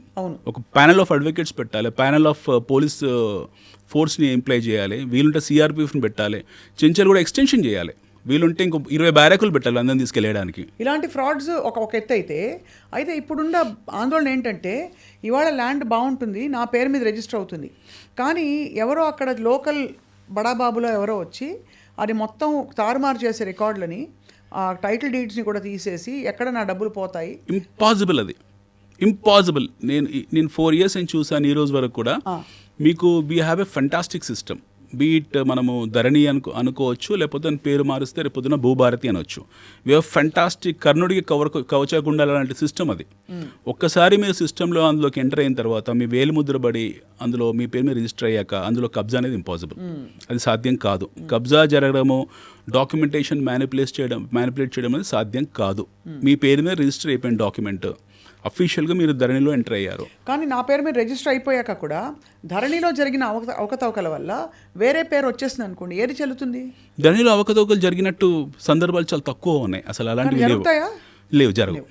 Speaker 2: ఒక ప్యానల్ ఆఫ్ అడ్వకేట్స్ పెట్టాలి, ప్యానల్ ఆఫ్ పోలీస్ ఫోర్స్ని ఎంప్లాయ్ చేయాలి, వీలుంటే సిఆర్పిఎఫ్ని పెట్టాలి, చెంచల్ కూడా ఎక్స్టెన్షన్ చేయాలి, వీలుంటే ఇంకో 20 బ్యారకులు పెట్టాలి అందరిని తీసుకెళ్ళడానికి.
Speaker 1: ఇలాంటి ఫ్రాడ్స్ ఒక ఎత్తు అయితే ఇప్పుడున్న ఆందోళన ఏంటంటే ఇవాళ ల్యాండ్ బాగుంటుంది, నా పేరు మీద రిజిస్టర్ అవుతుంది, కానీ ఎవరో అక్కడ లోకల్ బడాబాబులో ఎవరో వచ్చి అది మొత్తం తారుమారు చేసే రికార్డులని, ఆ టైటిల్ డీడ్స్ని కూడా తీసేసి ఎక్కడ నా డబ్బులు పోతాయి.
Speaker 2: ఇంపాసిబుల్, అది ఇంపాసిబుల్. నేను 4 years అని చూసాను ఈ రోజు వరకు కూడా. మీకు we have a fantastic system. Beat మనము ధరణి అనుకోవచ్చు, లేకపోతే దాని పేరు మారిస్తే రేపు పొద్దున భూభారతి అనొచ్చు. వీ హ్యావ్ ఫెంటాస్టిక్, కర్ణుడికి కవచగుండాల లాంటి సిస్టమ్ అది. ఒక్కసారి మీరు సిస్టంలో అందులోకి ఎంటర్ అయిన తర్వాత మీ వేలు ముద్రబడి అందులో మీ పేరు మీద రిజిస్టర్ అయ్యాక అందులో కబ్జా అనేది ఇంపాసిబుల్, అది సాధ్యం కాదు. కబ్జా జరగడము, డాక్యుమెంటేషన్ మ్యానిపులేట్ చేయడం అనేది సాధ్యం కాదు. మీ పేరు మీద రిజిస్టర్ అయిపోయిన డాక్యుమెంట్ అఫీషియల్గా మీరు ధరణిలో ఎంటర్ అయ్యారు.
Speaker 1: కానీ నా పేరు మీద రిజిస్టర్ అయిపోయాక కూడా ధరణిలో జరిగిన అవకతవకల వల్ల వేరే పేరు వచ్చేసింది అనుకోండి, ఏది చెల్లుతుంది?
Speaker 2: ధరణిలో అవకతవకలు జరిగినట్టు సందర్భాలు చాలా తక్కువ ఉన్నాయి, అసలు అలాంటివి లేవు, జరగవు.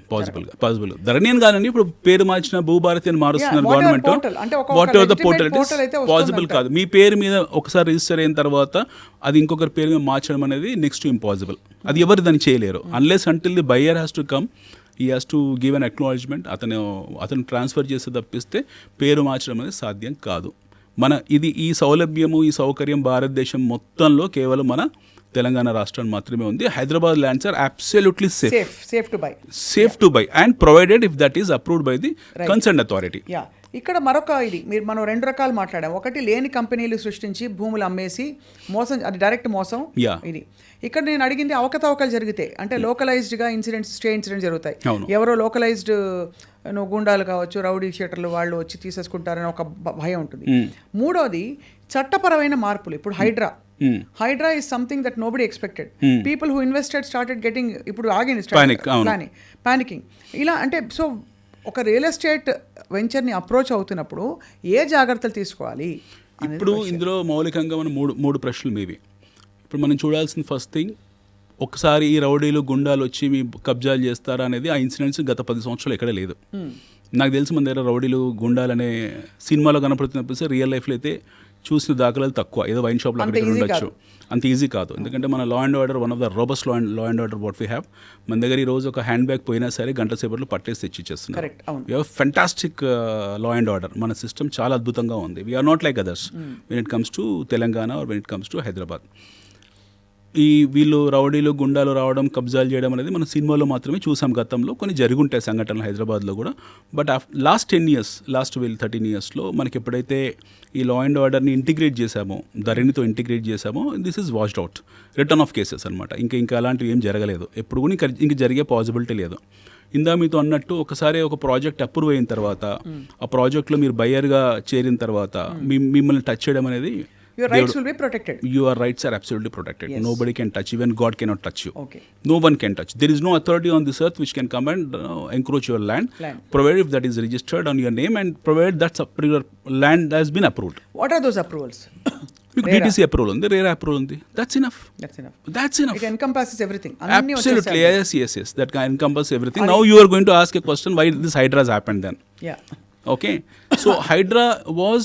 Speaker 2: పాసిబుల్ ధరణి అని కాదండి, ఇప్పుడు పేరు మార్చిన భూభారతి అని మారుస్తున్నారు government. Whatever the portal it is possible కాదు. మీ పేరు మీద ఒకసారి రిజిస్టర్ అయిన తర్వాత అది ఇంకొకరి పేరు మీద మార్చడం అనేది నెక్స్ట్ టు ఇంపాసిబుల్. అది ఎవరు దాన్ని చేయలేరు unless until the buyer has to come, ఈ has to give an acknowledgement. అతను ట్రాన్స్ఫర్ చేసి తప్పిస్తే పేరు మార్చడం అనేది సాధ్యం కాదు. ఈ సౌలభ్యము, ఈ సౌకర్యం భారతదేశం మొత్తంలో కేవలం మన తెలంగాణ రాష్ట్రం మాత్రమే ఉంది. Hyderabad lands are absolutely safe to buy and provided if that is approved by the concern authority.
Speaker 1: ఇక్కడ మరొక మనం 2 రకాలు మాట్లాడాం. ఒకటి లేని కంపెనీలు సృష్టించి భూములు అమ్మేసి మోసం, అది డైరెక్ట్ మోసం. ఇది ఇక్కడ నేను అడిగింది అవకతవకలు జరిగితే, అంటే లోకలైజ్డ్గా స్టే ఇన్సిడెంట్స్ జరుగుతాయి. ఎవరో లోకలైజ్డ్ గుండాలు కావచ్చు, రౌడీ షీటర్లు వాళ్ళు వచ్చి తీసేసుకుంటారని ఒక భయం ఉంటుంది. మూడోది చట్టపరమైన మార్పులు. ఇప్పుడు HYDRAA is something that nobody expected. People who invested started getting, ఇప్పుడు ఆగింది పానికింగ్. ఇలా అంటే సో ఒక రియల్ ఎస్టేట్ వెంచర్ని అప్రోచ్ అవుతున్నప్పుడు ఏ జాగ్రత్తలు తీసుకోవాలి?
Speaker 2: ఇప్పుడు ఇందులో మౌలికంగా మనం మూడు ప్రశ్నలు మీవి. ఇప్పుడు మనం చూడాల్సిన ఫస్ట్ థింగ్, ఒకసారి ఈ రౌడీలు గుండాలు వచ్చి మీ కబ్జాలు చేస్తారా అనేది, ఆ ఇన్సిడెంట్స్ గత 10 సంవత్సరాలు ఎక్కడ లేదు. నాకు తెలిసి మన దగ్గర రౌడీలు గుండాలు అనే సినిమాలో కనపడుతున్నప్పుడు రియల్ లైఫ్లో అయితే చూసిన దాఖలాలు తక్కువ. ఏదో వైన్ షాప్లో అక్కడ ఉండొచ్చు, అంత ఈజీ కాదు. ఎందుకంటే మన లా and order one of the robust law and order what we have. మన దగ్గర ఈ రోజు ఒక హ్యాండ్ బ్యాగ్ పోయినా సరే గంట సేపట్లో పట్టేసి తెచ్చిచ్చేస్తున్నారు. We have fantastic law and order. మన సిస్టమ్ చాలా అద్భుతంగా ఉంది. We are not like others when it comes to Telangana or when it comes to Hyderabad. వీళ్ళు రౌడీలు గుండాలు రావడం, కబ్జాలు చేయడం అనేది మన సినిమాలో మాత్రమే చూసాం. గతంలో కొన్ని జరుగుంటాయి సంఘటనలు హైదరాబాద్లో కూడా. బట్ లాస్ట్ 13 yearsలో మనకి ఎప్పుడైతే ఈ లా అండ్ ఆర్డర్ని ఇంటిగ్రేట్ చేశామో, ధరణితో ఇంటిగ్రేట్ చేశామో, this is washed out. Return of cases అనమాట. ఇంకా అలాంటివి ఏం జరగలేదు, ఎప్పుడు కూడా ఇంక జరిగే పాసిబిలిటీ లేదు. ఇందా మీతో అన్నట్టు ఒకసారి ఒక ప్రాజెక్ట్ అప్రూవ్ అయిన తర్వాత, ఆ ప్రాజెక్ట్లో మీరు బయ్యర్గా చేరిన తర్వాత మిమ్మల్ని టచ్ చేయడం అనేది,
Speaker 1: your rights will be protected.
Speaker 2: Your rights are absolutely protected. Yes. Nobody can touch, even God cannot touch you. Okay. No one can touch. There is no authority on this earth which can come and encroach your land, provided if that is registered on your name and provided that particular land has been approved.
Speaker 1: What are those approvals?
Speaker 2: DTC approval undi, RERA approval undi. That's enough. It
Speaker 1: encompasses everything.
Speaker 2: Absolutely. Yes. That can encompass everything. Now you are going to ask a question, why this Hydra has happened then?
Speaker 1: Yeah.
Speaker 2: Okay, so Hydra was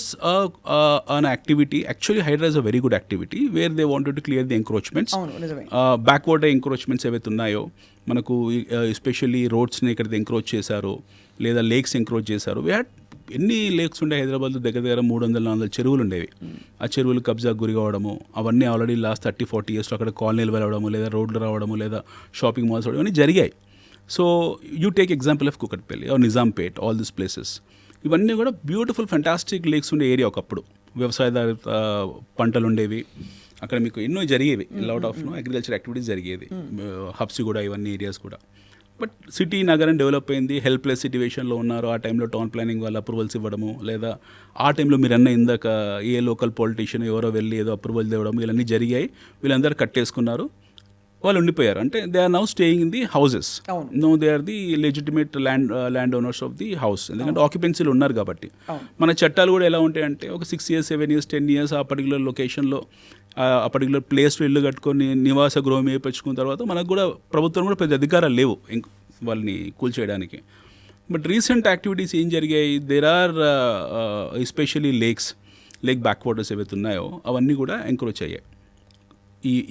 Speaker 2: an activity. Actually, Hydra is a very good activity where they wanted to clear the encroachments. Backward encroachments ఏవైతే ఉన్నాయో మనకు, especially రోడ్స్ని ఎక్కడైతే encroach చేశారో లేదా lakes encroach చేశారో, we had ఎన్ని lakes ఉండే హైదరాబాద్లో దగ్గర దగ్గర 300-400 చెరువులు ఉండేవి. ఆ చెరువులు కబ్జాకు గురి కావడము, అవన్నీ ఆల్రెడీ లాస్ట్ 30-40 ఇయర్స్లో అక్కడ కాలనీలు వెళ్ళడము, లేదా రోడ్లు రావడము, లేదా షాపింగ్ మాల్స్ రావడం అన్నీ జరిగాయి. So you take example of Kukatpally or Nizampet, all this places, ఇవన్నీ కూడా బ్యూటిఫుల్ ఫెంటాస్టిక్ లేక్స్ ఉండే ఏరియా ఒకప్పుడు. వ్యవసాయదారిత పంటలు ఉండేవి అక్కడ, మీకు ఎన్నో జరిగేవి, లాట్ ఆఫ్ అగ్రికల్చర్ యాక్టివిటీస్ జరిగేది, హబ్స్ కూడా, ఇవన్నీ ఏరియాస్ కూడా. బట్ సిటీ నగరం డెవలప్ అయింది, హెల్ప్లెస్ సిట్యువేషన్లో ఉన్నారు. ఆ టైంలో టౌన్ ప్లానింగ్ వాళ్ళు అప్రూవల్స్ ఇవ్వడము, లేదా ఆ టైంలో మీరు అన్న ఇందాక ఏ లోకల్ పొలిటీషియన్ ఎవరో వెళ్ళి ఏదో అప్రూవల్ ఇవ్వడం, ఇవన్నీ జరిగాయి. వీళ్ళందరూ కట్టేసుకున్నారు, వాళ్ళు ఉండిపోయారు. అంటే they are now staying in the houses. No, they are the legitimate land owners of the house, ఎందుకంటే ఆక్యుపెన్సీలు ఉన్నారు కాబట్టి. మన చట్టాలు కూడా ఎలా ఉంటాయంటే ఒక 6 years 7 years 10 years ఆ పర్టికులర్ లొకేషన్లో ఆ పర్టికులర్ ప్లేస్లో ఇల్లు కట్టుకొని నివాస గృహం వేయించుకున్న తర్వాత మనకు కూడా ప్రభుత్వం కూడా పెద్ద అధికారాలు లేవు వాళ్ళని కూల్చేయడానికి. బట్ రీసెంట్ యాక్టివిటీస్ ఏం జరిగాయి, there are especially lake back waters ఏవైతే ఉన్నాయో అవన్నీ కూడా ఎంకరేజ్ అయ్యాయి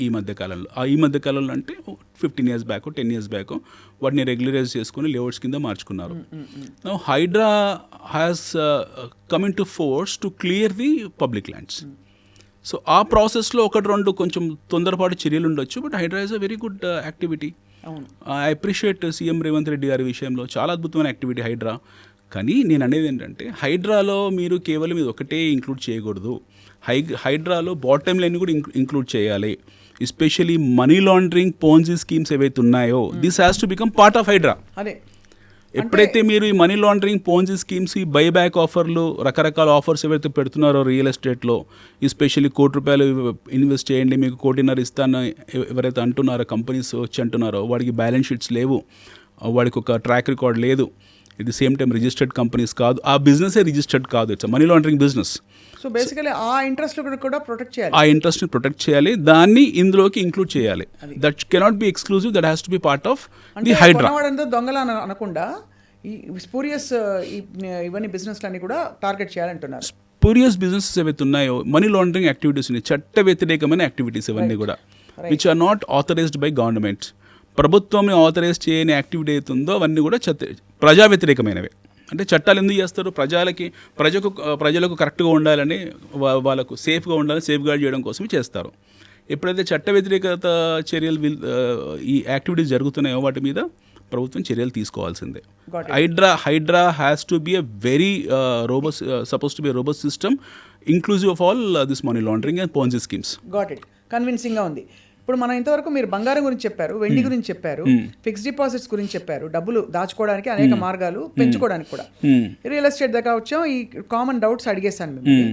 Speaker 2: ఈ మధ్యకాలంలో. ఈ మధ్యకాలంలో అంటే 15 years బ్యాక్ 10 years బ్యాక్ వాటిని రెగ్యులరైజ్ చేసుకుని లేఅవుట్స్ కింద మార్చుకున్నారు. Now HYDRAA has coming to force to clear the public lands. So ఆ ప్రాసెస్లో 1-2 కొంచెం తొందరపాటు చర్యలు ఉండొచ్చు, but HYDRAA is a very good activity. I appreciate CM Revanth Reddy గారి విషయంలో చాలా అద్భుతమైన యాక్టివిటీ హైడ్రా. కానీ నేను అనేది ఏంటంటే హైడ్రాలో మీరు కేవలం ఇది ఒకటే ఇంక్లూడ్ చేయకూడదు. హైడ్రాలో బాటమ్ లైన్ కూడా ఇంక్లూడ్ చేయాలి. Especially money laundering, Ponzi schemes ఏవైతే ఉన్నాయో, this has to become part of HYDRAA.
Speaker 1: అదే
Speaker 2: ఎప్పుడైతే మీరు ఈ మనీ లాండరింగ్, పోన్జీ స్కీమ్స్, ఈ బైబ్యాక్ ఆఫర్లు, రకరకాల ఆఫర్స్ ఏవైతే పెడుతున్నారో రియల్ ఎస్టేట్లో, ఎస్పెషల్లీ ₹1 ఇన్వెస్ట్ చేయండి మీకు 1.5 ఇస్తాను ఎవరైతే అంటున్నారో, కంపెనీస్ వచ్చి అంటున్నారో, వాడికి బ్యాలెన్స్ షీట్స్ లేవు, వాడికి ఒక ట్రాక్ రికార్డ్ లేదు, at the same time registered companies కాదు, ఆ బిజినెసే రిజిస్టర్డ్ కాదు, it's money laundering business.
Speaker 1: So basically ఆ ఇంట్రెస్ట్ కూడా ప్రొటెక్ట్ చేయాలి,
Speaker 2: ఆ ఇంట్రెస్ట్ని ప్రొటెక్ట్ చేయాలి, దాన్ని ఇందులోకి ఇంక్లూడ్ చేయాలి. That cannot be exclusive, that has to be part of the HYDRAA.
Speaker 1: దొంగల అనకుండా ఈ స్పూరియస్ ఇవన్నీ బిజినెస్లన్నీ కూడా టార్గెట్ చేయాలంటున్నారు.
Speaker 2: స్పూరియస్ బిజినెసెస్ ఏవైతే ఉన్నాయో, మనీ లాండరింగ్ యాక్టివిటీస్ ఉన్నాయి, చట్ట వ్యతిరేకమైన యాక్టివిటీస్ ఇవన్నీ కూడా, which are not authorised by government. ప్రభుత్వంని ఆథరైజ్ చేయని యాక్టివిటీ అవుతుందో అవన్నీ కూడా ప్రజా వ్యతిరేకమైనవి. అంటే చట్టాలు ఎందుకు చేస్తారు, ప్రజలకు కరెక్ట్గా ఉండాలని, వాళ్ళకు సేఫ్గా ఉండాలని సేఫ్ గార్డ్ చేయడం కోసమే చేస్తారు. ఎప్పుడైతే చట్ట వ్యతిరేకత చర్యలు ఈ యాక్టివిటీస్ జరుగుతున్నాయో వాటి మీద ప్రభుత్వం చర్యలు తీసుకోవాల్సిందే. Hydraa has to be a very robust, suppose to be robust system, inclusive of all this money laundering and Ponzi schemes.
Speaker 1: Got it, కన్విన్సింగ్గా ఉంది. ఇప్పుడు మనం ఇంతవరకు మీరు బంగారం గురించి చెప్పారు, వెండి గురించి చెప్పారు, ఫిక్స్డ్ డిపాజిట్స్ గురించి చెప్పారు, డబ్బులు దాచుకోవడానికి అనేక మార్గాలు, పెంచుకోవడానికి కూడా. రియల్ ఎస్టేట్ దగ్గర వచ్చాం, ఈ కామన్ డౌట్స్ అడిగేశాను మేము.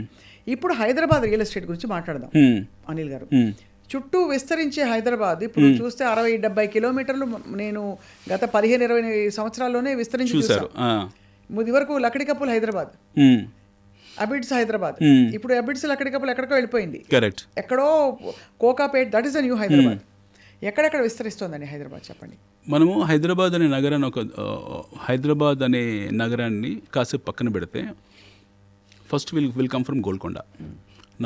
Speaker 1: ఇప్పుడు హైదరాబాద్ రియల్ ఎస్టేట్ గురించి మాట్లాడదాం అనిల్ గారు. చుట్టూ విస్తరించే హైదరాబాద్ ఇప్పుడు చూస్తే 60-70 కిలోమీటర్లు నేను గత 15-20 సంవత్సరాల్లోనే విస్తరించి చూసాను. ఇది వరకు లకడికప్పులు హైదరాబాద్, అబిడ్స్ హైదరాబాద్, ఇప్పుడు అబిడ్స్ లకడికప్పులు ఎక్కడికో వెళ్ళిపోయింది, ఎక్కడో Kokapet, that is the new Hyderabad. ఎక్కడెక్కడ విస్తరిస్తోందండి హైదరాబాద్, చెప్పండి.
Speaker 2: మనము హైదరాబాద్ అనే నగరాన్ని కాసేపు పక్కన పెడితే, first will come from Golconda.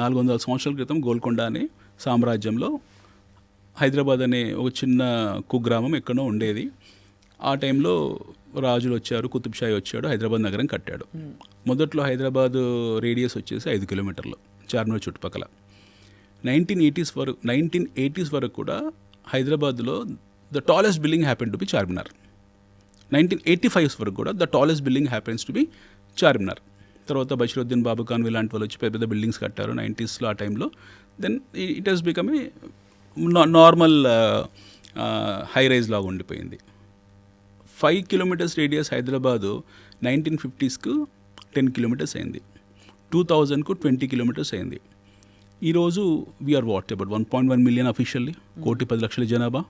Speaker 2: 400 సంవత్సరాల క్రితం గోల్కొండ అనే సామ్రాజ్యంలో హైదరాబాద్ అనే ఒక చిన్న కుగ్రామం ఎక్కడో ఉండేది. ఆ టైంలో రాజులు వచ్చారు, కుతుబ్ షాహీ వచ్చాడు, హైదరాబాద్ నగరం కట్టాడు. మొదట్లో హైదరాబాద్ రేడియస్ వచ్చేసి 5 kilometers చార్మినార్ చుట్టుపక్కల. 1980s వరకు కూడా హైదరాబాద్లో the tallest building happen to B Charminar. 1985 వరకు కూడా the tallest building happens to be Charminar. తర్వాత బషీరుద్దీన్ బాబు ఖాన్ ఇలాంటి వాళ్ళు వచ్చి పెద్ద పెద్ద బిల్డింగ్స్ కట్టారు 90s ఆ టైంలో. Then it has become a normal high rise లాగా ఉండిపోయింది. 5 kilometers radius Hyderabad 1950s 10 kilometers అయింది, 2000 20 kilometers అయింది. ఈరోజు వీఆర్ అబౌట్ 1.1 million అఫీషియల్లీ, 1,10,00,000 జనాభా.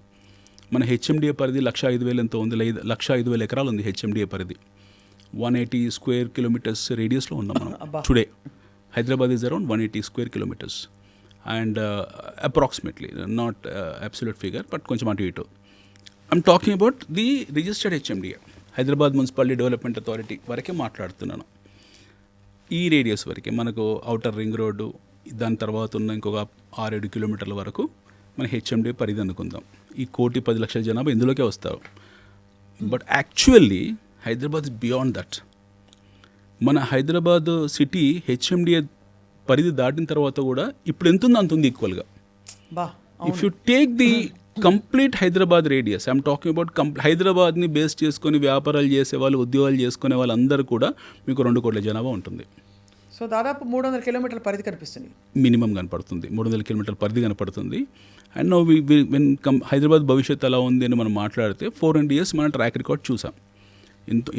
Speaker 2: మన హెచ్ఎండిఏ పరిధి 1,05,000 ఎంతో ఉంది, 1,05,000 ఎకరాలు ఉంది హెచ్ఎండిఏ పరిధి. 180 square kilometers రేడియస్లో ఉన్నాం మనం today. Hyderabad is around 180 square kilometers and approximately, not absolute figure, but కొంచెం అటు ఇటు. I'm talking about the registered HMDA, Hyderabad municipality development authority వరకే మాట్లాడుతున్నాను. ఈ రేడియస్ వరకే మనకు ఔటర్ రింగ్ రోడ్డు, దాని తర్వాత ఉన్న ఇంకొక 6-7 kilometers వరకు మన హెచ్ఎండిఏ పరిధి అనుకుందాం. ఈ 1,10,00,000 జనాభా ఇందులోకే వస్తారు. But actually Hyderabad is beyond that. మన హైదరాబాద్ సిటీ హెచ్ఎండిఏ పరిధి దాటిన తర్వాత కూడా ఇప్పుడు ఎంత ఉంది అంత ఉంది ఈక్వల్గా.
Speaker 1: బా
Speaker 2: if you take the complete Hyderabad radius, I'm talking about హైదరాబాద్ని బేస్ చేసుకొని వ్యాపారాలు చేసే వాళ్ళు, ఉద్యోగాలు చేసుకునే వాళ్ళందరూ కూడా మీకు 2 కోట్ల జనాభా ఉంటుంది.
Speaker 1: సో దాదాపు 300 కిలోమీటర్ల పరిధి కనిపిస్తుంది,
Speaker 2: మినిమం కనపడుతుంది, 300 కిలోమీటర్ల పరిధి కనపడుతుంది. అండ్ నో వెన్ హైదరాబాద్ భవిష్యత్తు ఎలా ఉంది అని మనం మాట్లాడితే 400 years మన ట్రాక్ రికార్డ్ చూసాం.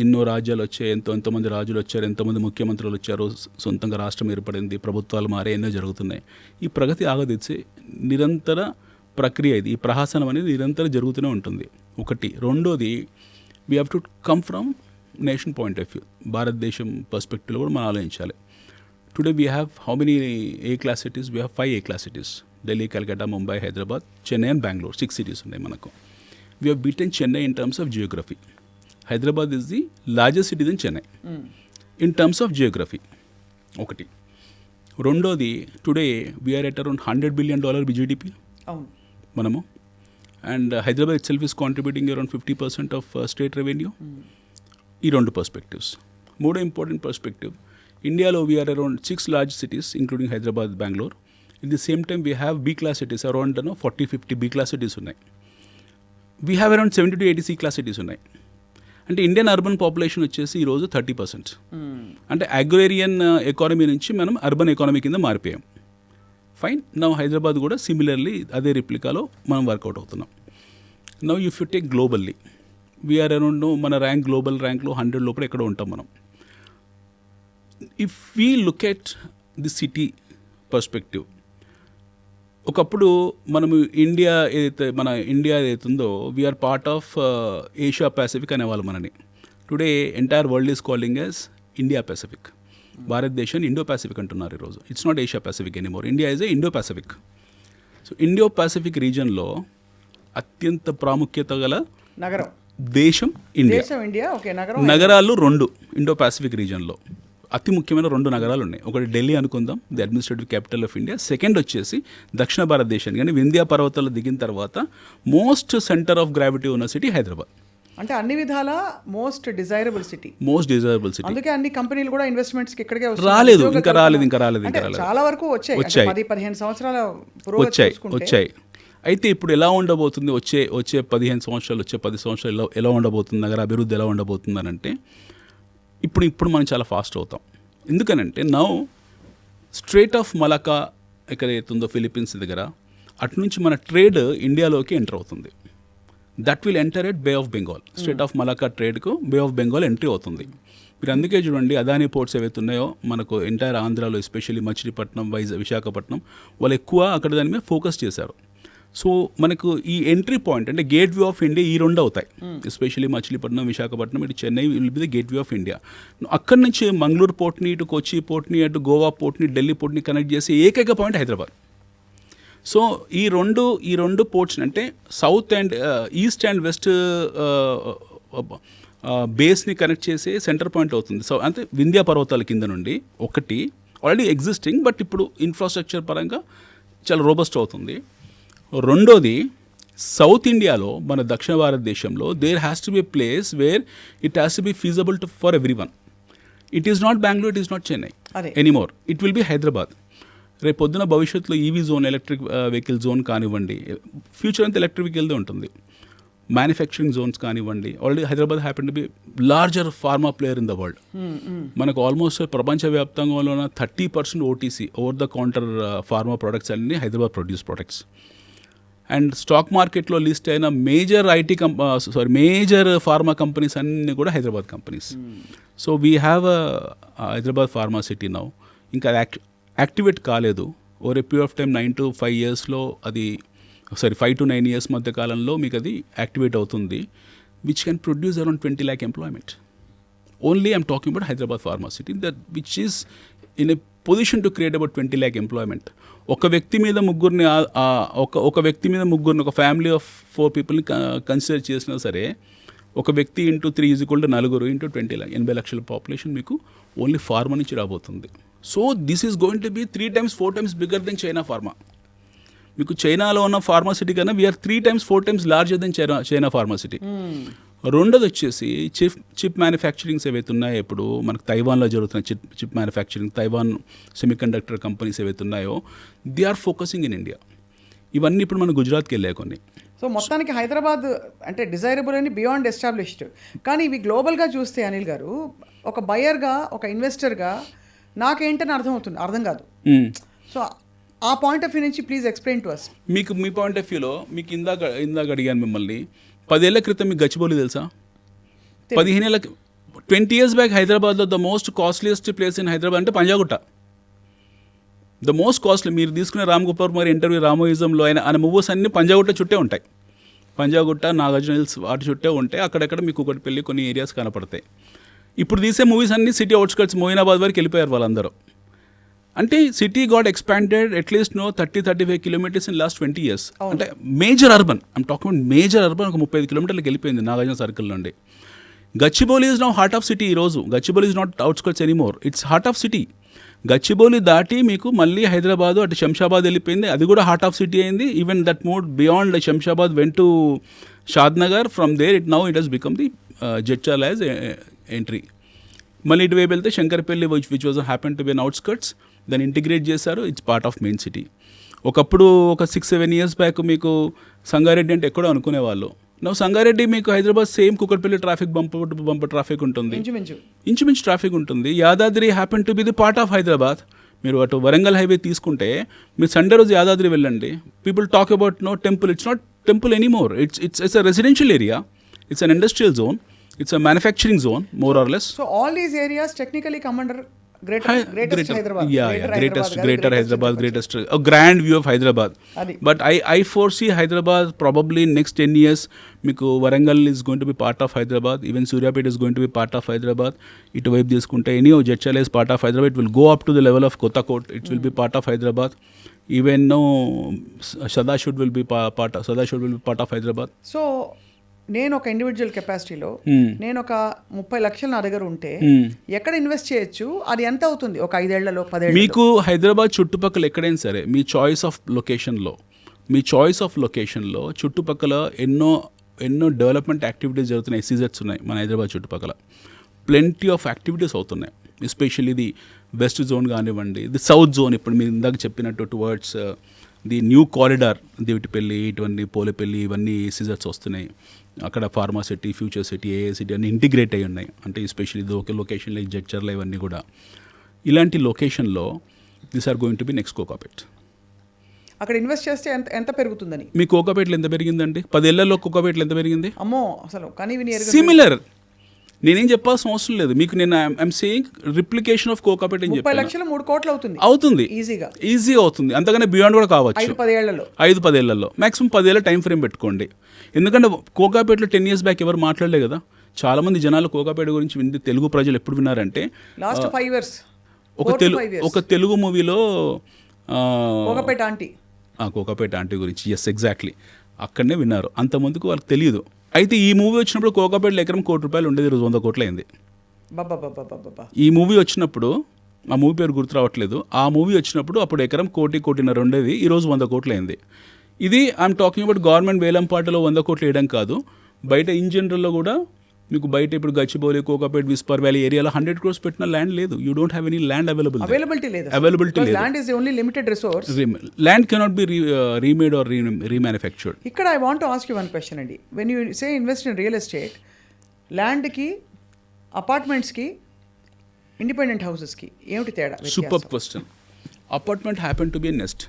Speaker 2: ఎన్నో రాజ్యాలు వచ్చాయి, ఎంతోమంది రాజులు వచ్చారు, ఎంతోమంది ముఖ్యమంత్రులు వచ్చారు, సొంతంగా రాష్ట్రం ఏర్పడింది, ప్రభుత్వాలు మారే, ఎన్నో జరుగుతున్నాయి. ఈ ప్రగతి ఆగదిచ్చే నిరంతర ప్రక్రియ ఇది. ఈ ప్రహాసనం అనేది నిరంతరం జరుగుతూనే ఉంటుంది. ఒకటి. రెండోది, we have to come from nation point of view, భారతదేశం పర్స్పెక్టివ్లో కూడా మనం ఆలోచించాలి. Today we have how many A class cities? We have 5 A class cities: Delhi, Calcutta, Mumbai, Hyderabad, Chennai and Bengaluru. 6 cities ఉన్నాయి మనకు. We have beaten Chennai in terms of geography. Hyderabad is the largest city than Chennai in terms of geography. ఒకటి. రెండోది, today we are at around $100 billion GDP మనము. And Hyderabad itself is contributing around 50% of state revenue. ఈ 2 perspectives. మూడో important perspective, ఇండియాలో we are around 6 large cities including Hyderabad, Bengaluru. At the same time we have B class cities around 40-50 B class cities ఉన్నాయి. We have around 70-80 C class cities ఉన్నాయి. అంటే Indian urban population వచ్చేసి ఈరోజు 30%. అంటే agrarian economy నుంచి మనం urban economy కింద మారిపోయాం. Fine. Now Hyderabad కూడా సిమిలర్లీ అదే రిప్లికాలో మనం వర్కౌట్ అవుతున్నాం. Now if you take globally, we are around మన ర్యాంక్, గ్లోబల్ ర్యాంక్లో 100 లోపల ఎక్కడ ఉంటాం మనం. If we look at the city perspective, ఒకప్పుడు మనము ఇండియా ఏదైతే ఉందో, we are part of Asia Pacific అనేవాళ్ళు మనని. Today entire world is calling as India Pacific. భారతదేశాన్ని ఇండో పసిఫిక్ అంటున్నారు ఈరోజు. It's not Asia Pacific anymore. India is a Indo Pacific. So Indo Pacific రీజన్లో అత్యంత ప్రాముఖ్యత గల
Speaker 1: నగరం,
Speaker 2: దేశం ఇండియా. నగరాలు 2 ఇండో పసిఫిక్ రీజన్లో అతి ముఖ్యమైన 2 నగరాలు ఉన్నాయి. ఒకటి ఢిల్లీ అనుకుందాం, the administrative capital of India. Second వచ్చేసి దక్షిణ భారతదేశాన్ని కానీ వింధ్యా పర్వతాలు దిగిన తర్వాత మోస్ట్ సెంటర్ ఆఫ్ గ్రావిటీ ఉన్న సిటీ హైదరాబాద్.
Speaker 1: అంటే అన్ని విధాల మోస్ట్ డిజైరబుల్ సిటీ. అందుకే అన్ని కంపెనీలు కూడా ఇన్వెస్ట్మెంట్స్ ఇక్కడికే
Speaker 2: రాలేదు.
Speaker 1: చాలా వరకు వచ్చాయి. 10-15 సంవత్సరాల
Speaker 2: వచ్చాయి. అయితే ఇప్పుడు ఎలా ఉండబోతుంది? వచ్చే 15 సంవత్సరాలు, వచ్చే 10 సంవత్సరాలు ఎలా ఉండబోతుంది? నగర అభివృద్ధి ఎలా ఉండబోతుంది అని అంటే, ఇప్పుడు మనం చాలా ఫాస్ట్ అవుతాం. ఎందుకనంటే నౌ స్ట్రేట్ ఆఫ్ మలకా ఎక్కడ అవుతుందో ఫిలిప్పీన్స్ దగ్గర, అటు నుంచి మన ట్రేడ్ ఇండియాలోకి ఎంటర్ అవుతుంది. That will enter at Bay of Bengal. Strait of Malacca ట్రేడ్కు బే ఆఫ్ బెంగాల్ ఎంట్రీ అవుతుంది. మీరు అందుకే చూడండి, అదానీ పోర్ట్స్ ఏవైతే ఉన్నాయో మనకు ఎంటైర్ ఆంధ్రాలో, ఎస్పెషల్లీ మచిలీపట్నం, విశాఖపట్నం, వాళ్ళు ఎక్కువ అక్కడ దాని మీద ఫోకస్ చేశారు. సో మనకు ఈ ఎంట్రీ పాయింట్ అంటే గేట్ వే ఆఫ్ ఇండియా ఈ 2 అవుతాయి. ఎస్పెషల్లీ మచిలీపట్నం, విశాఖపట్నం, ఇటు Chennai will be the gateway of India. అక్కడి నుంచి మంగళూరు పోర్ట్ని, ఇటు కొచ్చి పోర్ట్ని, అటు గోవా పోర్ట్ని, ఢిల్లీ పోర్ట్ని కనెక్ట్ చేసే ఏకైక పాయింట్ హైదరాబాద్. సో ఈ రెండు పోర్ట్స్ అంటే south and east and west బేస్ని కనెక్ట్ చేసే సెంటర్ పాయింట్ అవుతుంది. సో అంటే వింధ్యా పర్వతాల కింద నుండి ఒకటి ఆల్రెడీ ఎగ్జిస్టింగ్, బట్ ఇప్పుడు ఇన్ఫ్రాస్ట్రక్చర్ పరంగా చాలా రోబస్ట్ అవుతుంది. రెండోది, సౌత్ ఇండియాలో, మన దక్షిణ భారతదేశంలో there has to be a place where it has to be feasible for every one. It is not Bengaluru, it is not Chennai anymore. It will be Hyderabad. రేపు పొద్దున భవిష్యత్తులో EV zone, electric vehicle zone కానివ్వండి, future అంతా electric వెహికల్దే ఉంటుంది. Manufacturing zones కానివ్వండి. Already Hyderabad happen to be larger pharma player in the world. మనకు almost ప్రపంచవ్యాప్తంగా ఉన్న 30% OTC, over the counter pharma products అన్నీ Hyderabad produce products. And stock మార్కెట్లో లిస్ట్ అయిన మేజర్ మేజర్ ఫార్మా కంపెనీస్ అన్నీ కూడా Hyderabad companies. So we have Hyderabad pharma city now. ఇంకా activate కాలేదు. Over a period of time 9 to 5 yearsలో అది 5 to 9 years మధ్య కాలంలో మీకు అది యాక్టివేట్ అవుతుంది, which can produce around 20 lakh employment. Only I'm talking about Hyderabad pharma city, that which is in a position to create about 20 lakh employment. ఒక వ్యక్తి మీద ముగ్గురిని, ఒక ఫ్యామిలీ ఆఫ్ 4 peopleని కన్సిడర్ చేసినా సరే, ఒక వ్యక్తి ఇంటూ 3 = 4 ఇంటూ 20 lakh, 80 లక్షల పాపులేషన్ మీకు ఓన్లీ ఫార్మా నుంచి రాబోతుంది. So this is going to be 3 times 4 times bigger than China pharma. మీకు చైనాలో ఉన్న ఫార్మాసిటీ కన్నా we are 3 times 4 times larger than China pharma city. రెండోది వచ్చేసి చిప్ మ్యానుఫ్యాక్చరింగ్స్ ఏవైతే ఉన్నాయో ఇప్పుడు మనకు తైవాన్లో జరుగుతున్న chip manufacturing, Taiwan semiconductor companies ఏవైతే ఉన్నాయో they are focusing in India. ఇవన్నీ ఇప్పుడు మనం గుజరాత్కి వెళ్ళాయి కొన్ని.
Speaker 1: సో మొత్తానికి హైదరాబాద్ అంటే డిజైరబుల్ అని బియాండ్ ఎస్టాబ్లిష్డ్. కానీ ఇవి గ్లోబల్గా చూస్తే అనిల్ గారు, ఒక బయర్గా, ఒక ఇన్వెస్టర్గా నాకేంటని అర్థం కాదు. సో ఆ పాయింట్ ఆఫ్ వ్యూ నుంచి ప్లీజ్ ఎక్స్ప్లెయిన్ టు అస్.
Speaker 2: మీకు మీ పాయింట్ ఆఫ్ వ్యూలో మీకు ఇందాక అడిగాను మిమ్మల్ని, 10 ఏళ్ల క్రితం మీకు గచ్చిబౌలి తెలుసా? 15 ఏళ్ళ 20 years బ్యాక్ హైదరాబాద్లో the most costliest place in Hyderabad అంటే పంజాగుట్ట. The most costly. మీరు తీసుకునే రామ్ గోపాల్ మరి ఇంటర్వ్యూ రామోయిజంలో ఆయన మూవీస్ అన్నీ పంజాగుట్ట చుట్టే ఉంటాయి. పంజాగుట్ట, నాగార్జున హిల్స్ వాటి చుట్టే ఉంటాయి. అక్కడెక్కడ మీకు ఒకటి పెళ్ళి కొన్ని ఏరియాస్ కనపడతాయి. ఇప్పుడు తీసే మూవీస్ అన్నీ సిటీ అవుట్స్కట్స్ మోయినాబాద్ వరకు వెళ్ళిపోయారు వాళ్ళందరూ. అంటే city got expanded at least 30-35 kilometers in last 20 years. అంటే major urban, I'm talking major urban ఒక 35 kilometers వెళ్ళిపోయింది నాగార్జున సర్కిల్ నుండి. Gachibowli is now heart of city. ఈరోజు Gachibowli is not outskirts anymore, it's heart of city. Gachibowli దాటి మీకు మళ్ళీ హైదరాబాదు అటు శంషాబాద్ వెళ్ళిపోయింది, అది కూడా హార్ట్ ఆఫ్ సిటీ అయింది. Even that moved beyond Shamshabad went to Shadnagar. From there it has become the Jadcherla as entry. మళ్ళీ ఇటువైపు వెళ్తే Shankarpally which was happen to be an outskirts, దాన్ని ఇంటిగ్రేట్ చేశారు. It's part of main city. ఒకప్పుడు ఒక 6-7 years back మీకు సంగారెడ్డి అంటే ఎక్కడో అనుకునేవాళ్ళు. నవ్వు సంగారెడ్డి మీకు Hyderabad same Kukatpally traffic bumper traffic ఉంటుంది, ఇంచుమించు ట్రాఫిక్ ఉంటుంది. Yadadri happen to be the part of Hyderabad. మీరు అటు వరంగల్ హైవే తీసుకుంటే మీరు సండే రోజు యాదాద్రి వెళ్ళండి, people talk about temple. It's not temple anymore, it's a residential area, it's an industrial zone, it's a manufacturing zone more or less.
Speaker 1: So all these areas technically come under greater Hyderabad,
Speaker 2: a grand view of Hyderabad. But I foresee Hyderabad probably next 10 years. Meeku Warangal is going to be part of Hyderabad. Even Suryapet is going to be part of Hyderabad. Ituvaip తీసుకుంటే any of Jadchala is part of Hyderabad. It will go up to the level of Kothakot. It will be part of Hyderabad. Even now Sadashud will be part of Hyderabad.
Speaker 1: So నేను ఒక individual కెపాసిటీలో నేను ఒక 30 లక్షలు నా దగ్గర ఉంటే ఎక్కడ invest చేయొచ్చు? అది ఎంత అవుతుంది ఒక 5 ఏళ్లలో 10 ఏళ్లలో?
Speaker 2: మీకు హైదరాబాద్ చుట్టుపక్కల ఎక్కడైనా సరే మీ చాయిస్ ఆఫ్ లొకేషన్లో చుట్టుపక్కల ఎన్నో డెవలప్మెంట్ యాక్టివిటీస్ జరుగుతున్నాయి. SEZs ఉన్నాయి మన హైదరాబాద్ చుట్టుపక్కల. ప్లెంటీ ఆఫ్ యాక్టివిటీస్ అవుతున్నాయి. ఎస్పెషల్లీ ది వెస్ట్ జోన్ కానివ్వండి, ది సౌత్ జోన్. ఇప్పుడు మీరు ఇందాక చెప్పినట్టు towards the new corridor, Divitipalli, ఇటువంటి పోలేపల్లి, ఇవన్నీ SEZs వస్తున్నాయి. అక్కడ pharma city, future city, AA city అన్నీ ఇంటిగ్రేట్ అయ్యి ఉన్నాయి. అంటే ఎస్పెషల్లీ ఇది ఒక లొకేషన్ లైక్ జడ్చర్ల, ఇవన్నీ కూడా ఇలాంటి లొకేషన్లో this are going to be next Kokapet.
Speaker 1: అక్కడ ఇన్వెస్ట్ చేస్తే ఎంత పెరుగుతుందని?
Speaker 2: మీ కోకాపేటలో ఎంత పెరిగిందండి? 10 ఏళ్లలో కోకాపేటలో ఎంత పెరిగింది?
Speaker 1: అమ్మో, అసలు కానీ
Speaker 2: సిమిలర్. నేనేం చెప్పాల్సిన అవసరం లేదు మీకు. నేను I'm saying replication of Kokapet అని చెప్పి
Speaker 1: 30 లక్షలు 3 కోట్లు
Speaker 2: అవుతుంది ఈజీగా అవుతుంది. అంతగానే బియాండ్ కూడా కావచ్చు.
Speaker 1: 5-10
Speaker 2: ఏళ్లలో మ్యాక్సిమం 10 ఏళ్ళ టైం ఫ్రేమ్ పెట్టుకోండి. ఎందుకంటే కోకాపేటలో 10 years బ్యాక్ ఎవరు మాట్లాడలే కదా. చాలామంది జనాలు కోకాపేట గురించి వింది. తెలుగు ప్రజలు ఎప్పుడు విన్నారంటే
Speaker 1: లాస్ట్ 5 years
Speaker 2: ఒక తెలుగు మూవీలో
Speaker 1: కోకాపేట
Speaker 2: ఆంటీ గురించి, ఎస్ ఎగ్జాక్ట్లీ, అక్కడనే విన్నారు. అంతమందికి వాళ్ళకి తెలియదు. అయితే ఈ మూవీ వచ్చినప్పుడు కోకాపేటలో ఎకరం ₹1 ఉండేది, ఈరోజు 100 కోట్లు అయింది. ఈ మూవీ వచ్చినప్పుడు, ఆ మూవీ పేరు గుర్తు రావట్లేదు, ఆ మూవీ వచ్చినప్పుడు అప్పుడు ఎకరం 1.5 ఉండేది, ఈరోజు 100 కోట్లు అయింది. ఇది ఐఎమ్ టాకింగ్ అబౌట్ గవర్నమెంట్ వేలంపాటలో 100 కోట్లు వేయడం కాదు, బయట ఇన్ జనరల్లో కూడా. మీకు బయట ఇప్పుడు గచ్చిబౌలి, కోకాపేట్, విస్పర్ వ్యాలీ ఏరియాలో 100 crores పెట్టిన ల్యాండ్ లేదు. You don't have any land availability లేదు.
Speaker 1: Land is the only limited resource.
Speaker 2: Land cannot be remade or remanufactured.
Speaker 1: ఇక్కడ I want to ask you one question అండి. When you say invest in real estate, ల్యాండ్కి, అపార్ట్మెంట్స్కి, independent హౌసెస్కి ఏమిటి తేడా?
Speaker 2: Super question. Apartment happen to be a nest,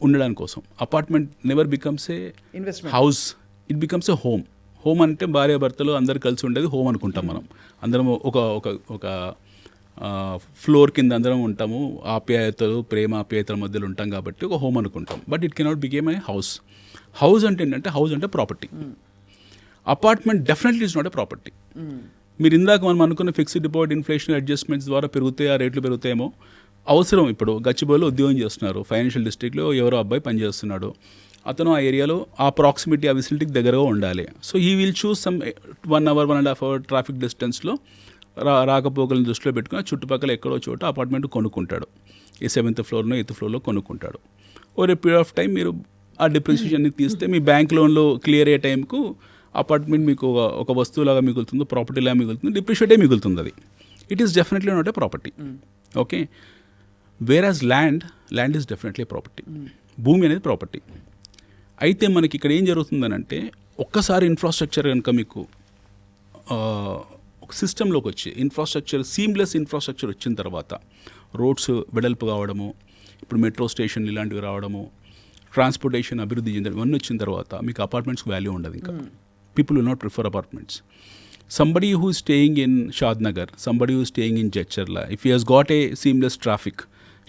Speaker 2: ఉండడానికి కోసం. Apartment never becomes a house, it becomes a home. Home అంటే భార్యాభర్తలు అందరు కలిసి ఉండేది హోమ్ అనుకుంటాం మనం. అందరం ఒక ఫ్లోర్ కింద అందరం ఉంటాము, ఆప్యాయతలు, ప్రేమ ఆప్యాయతల మధ్యలో ఉంటాం కాబట్టి ఒక హోమ్ అనుకుంటాం. But it cannot became a house. House అంటే ఏంటంటే, హౌస్ అంటే property. Apartment definitely is not a property. మీరు ఇందాక మనం అనుకున్న ఫిక్స్డ్ డిపాజిట్, ఇన్ఫ్లేషన్ అడ్జస్ట్మెంట్స్ ద్వారా పెరుగుతాయి, ఆ రేట్లు పెరుగుతాయేమో. అవసరం. ఇప్పుడు గచ్చిబౌలిలో ఉద్యోగం చేస్తున్నారు, ఫైనాన్షియల్ డిస్ట్రిక్ట్లో ఎవరో అబ్బాయి పనిచేస్తున్నాడు, అతను ఆ ఏరియాలో ఆ ప్రాక్సిమిటీ, ఆ విసిలిటీకి దగ్గరగా ఉండాలి. So he will choose some 1 hour 1.5 hour traffic డిస్టెన్స్లో రాకపోకలను దృష్టిలో పెట్టుకుని చుట్టుపక్కల ఎక్కడో చోట అపార్ట్మెంట్ కొనుక్కుంటాడు. ఈ 7th floorలో 8th floorలో కొనుక్కుంటాడు. Over a period of time మీరు ఆ డిప్రిసియేషన్ని తీస్తే మీ బ్యాంక్ లోన్లో క్లియర్ అయ్యే టైంకు అపార్ట్మెంట్ మీకు ఒక వస్తువులాగా మిగులుతుందో, ప్రాపర్టీలాగా మిగులుతుంది, డిప్రిషియేటే మిగులుతుంది. అది it is definitely not a property. Okay, whereas land is definitely property. భూమి అనేది ప్రాపర్టీ. అయితే మనకి ఇక్కడ ఏం జరుగుతుందనంటే, ఒక్కసారి ఇన్ఫ్రాస్ట్రక్చర్ కనుక మీకు ఒక సిస్టంలోకి వచ్చి సీమ్లెస్ ఇన్ఫ్రాస్ట్రక్చర్ వచ్చిన తర్వాత, రోడ్స్ వెడల్పు కావడము, ఇప్పుడు మెట్రో స్టేషన్ ఇలాంటివి రావడము, ట్రాన్స్పోర్టేషన్ అభివృద్ధి చెందడం, ఇవన్నీ వచ్చిన తర్వాత మీకు అపార్ట్మెంట్స్కి వాల్యూ ఉండదు. ఇంకా people will not prefer apartments. Somebody who is staying in Shadnagar, somebody who is staying in Jecharla, if he has got a seamless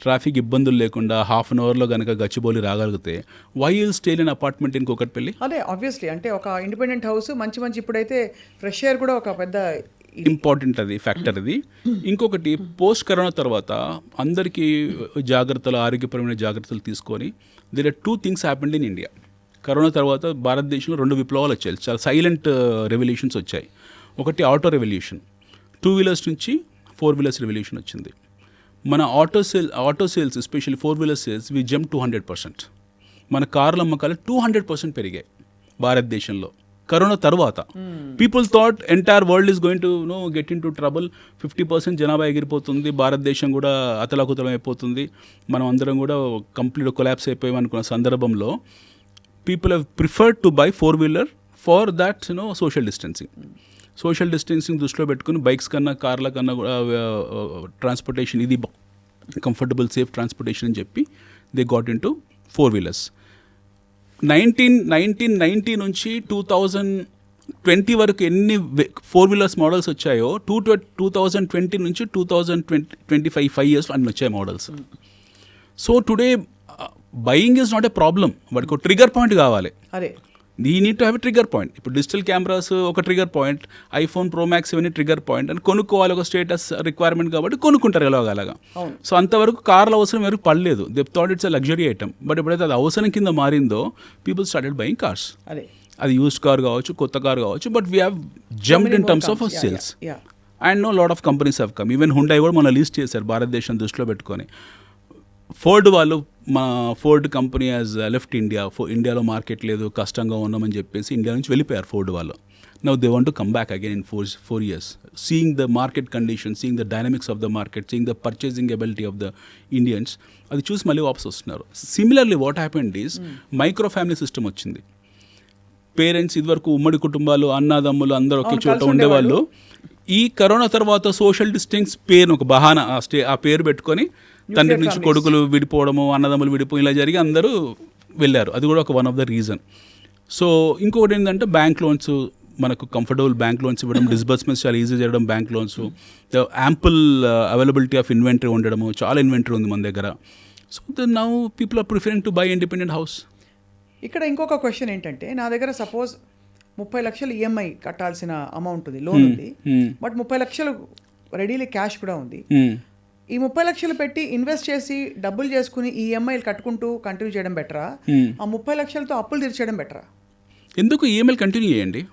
Speaker 2: traffic ఇబ్బందులు లేకుండా హాఫ్ అన్ అవర్లో కనుక గచ్చిబౌలి రాగలిగితే, why will stay in apartment in Kukatpally?
Speaker 1: అదే obviously, అంటే ఒక independent house మంచి ఇప్పుడైతే ఫ్రెష్ ఎయిర్ కూడా ఒక పెద్ద
Speaker 2: ఇంపార్టెంట్ అది ఫ్యాక్టర్. అది ఇంకొకటి, పోస్ట్ కరోనా తర్వాత అందరికీ జాగ్రత్తలు, ఆరోగ్యపరమైన జాగ్రత్తలు తీసుకొని, there are 2 things happened in India. Corona తర్వాత భారతదేశంలో 2 విప్లవాలు వచ్చాయి, చాలా సైలెంట్ రెవల్యూషన్స్ వచ్చాయి. ఒకటి ఆటో రెవల్యూషన్, 2 wheelers నుంచి 4 wheelers రెవల్యూషన్ వచ్చింది. మన auto sales especially 4 wheeler sales we jump 200%. మన కార్ల అమ్మకాలు 200% పెరిగాయి భారతదేశంలో కరోనా తర్వాత. People thought entire world is going to get into trouble, 50% జనాభా ఎగిరిపోతుంది, భారతదేశం కూడా అతలాకుతలం అయిపోతుంది, మనం అందరం కూడా కంప్లీట్ కొలాప్స్ అయిపోయాం అనుకున్న సందర్భంలో people have preferred to buy 4 wheeler for that social distancing దృష్టిలో పెట్టుకుని బైక్స్ కన్నా, కార్ల కన్నా కూడా ట్రాన్స్పోర్టేషన్ ఇది కంఫర్టబుల్, సేఫ్ ట్రాన్స్పోర్టేషన్ అని చెప్పి they got in to 4 wheelers. 1990 నుంచి 2020 వరకు ఎన్ని 4 wheelers మోడల్స్ వచ్చాయో, 2020 నుంచి 2025 5 years అన్ని వచ్చాయి models. So today buying is not a problem, వాడికి ఒక ట్రిగర్ పాయింట్ కావాలి.
Speaker 1: అదే
Speaker 2: you need to have a trigger point. ఇప్పుడు డిజిటల్ కెమెరాస్ ఒక trigger point, iPhone pro max ఇవన్నీ ట్రిగర్ పాయింట్ అని కొనుక్కోవాలి, ఒక స్టేటస్ రిక్వైర్మెంట్ కాబట్టి కొనుక్కుంటారు ఎలాగలాగా. సో అంతవరకు కార్ల అవసరం ఎవరికి పడలేదు, they thought it's a luxury item. But ఎప్పుడైతే అది అవసరం కింద మారిందో, పీపుల్ స్టార్టెడ్ బయింగ్ కార్స్. అది యూస్డ్ కార్ కావచ్చు, కొత్త కార్ కావచ్చు, but we have jumped in terms of sales. And no lot of companies have come. Even Hyundai కూడా మన లిస్ట్ చేశారు భారతదేశం దృష్టిలో పెట్టుకొని. ఫోర్డ్ వాళ్ళు, మా Ford company as left India, ఇండియాలో మార్కెట్ లేదు, కష్టంగా ఉన్నామని చెప్పేసి ఇండియా నుంచి వెళ్ళిపోయారు ఫోర్డ్ వాళ్ళు. Now they want to come back again in 4 years, seeing the market condition, seeing the dynamics of the market, seeing the purchasing ability of the Indians. అది చూసి మళ్ళీ వాపస్ వస్తున్నారు. Similarly what happened is micro family system వచ్చింది. Parents ఇదివరకు ఉమ్మడి కుటుంబాలు, అన్నదమ్ములు అందరూ ఒకే చోట ఉండేవాళ్ళు. ఈ కరోనా తర్వాత సోషల్ డిస్టెన్స్ పేరు ఒక బహానా, ఆ పేరు పెట్టుకొని తండ్రి నుంచి కొడుకులు విడిపోవడము, అన్నదమ్ములు విడిపోయి ఇలా జరిగి అందరూ వెళ్ళారు. అది కూడా ఒక one of the reason. So ఇంకొకటి ఏంటంటే బ్యాంక్ లోన్స్, మనకు కంఫర్టబుల్ బ్యాంక్ లోన్స్ ఇవ్వడం, డిస్బర్స్మెంట్స్ చాలా ఈజీ చేయడం bank loans, the ample availability of inventory ఉండడము, చాలా ఇన్వెంటరీ ఉంది మన దగ్గర. So now people are preferring to buy independent house.
Speaker 1: ఇక్కడ ఇంకొక క్వశ్చన్ ఏంటంటే, నా దగ్గర సపోజ్ 30 లక్షలు ఈఎంఐ కట్టాల్సిన అమౌంట్ ఉంది, లోన్ ఉంది, బట్ 30 లక్షలు రెడీలీ క్యాష్ కూడా ఉంది. ఈ 30 లక్షలు పెట్టి ఇన్వెస్ట్ చేసి డబ్బులు చేసుకుని ఈ ఈఎంఐలు కట్టుకుంటూ కంటిన్యూ చేయడం బెటరా, ఆ 30 లక్షలతో అప్పులు తీర్చేయడం బెటరా?
Speaker 2: ఎందుకు ఈఎంఐలు కంటిన్యూ చేయండి,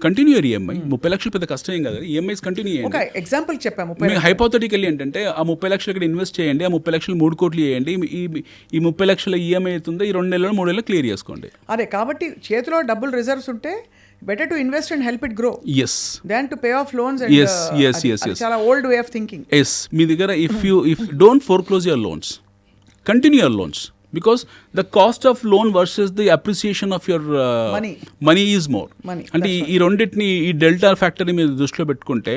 Speaker 2: కంటిన్యూ ఈఎంఐ. 30 లక్షలు పెద్ద కష్టం ఏం కదా, ఈఎంఐస్ కంటిన్యూ చేయండి.
Speaker 1: ఒక ఎగ్జాంపుల్ చెప్పాము,
Speaker 2: హైపోథెటికల్లీ ఏంటంటే ఆ 30 లక్షలు ఇక్కడ ఇన్వెస్ట్ చేయండి, ఆ 30 లక్షలు 3 కోట్లు చేయండి, ఈ 30 లక్షల ఈఎంఐ అవుతుందో ఈ 2 నెలలు 3 నెలలు క్లియర్ చేసుకోండి.
Speaker 1: అదే కాబట్టి చేతిలో డబ్బులు రిజర్వ్స్ ఉంటే better to invest and help it grow.
Speaker 2: Yes.
Speaker 1: Than to pay off loans and
Speaker 2: yes.
Speaker 1: Chala old way of thinking.
Speaker 2: Yes. మీ దగ్గర if don't foreclose your loans, continue your loans, because the cost of loan versus the appreciation of your money is more. అంటే ఈ రెండింటిని, ఈ delta ఫ్యాక్టర్ని మీరు దృష్టిలో పెట్టుకుంటే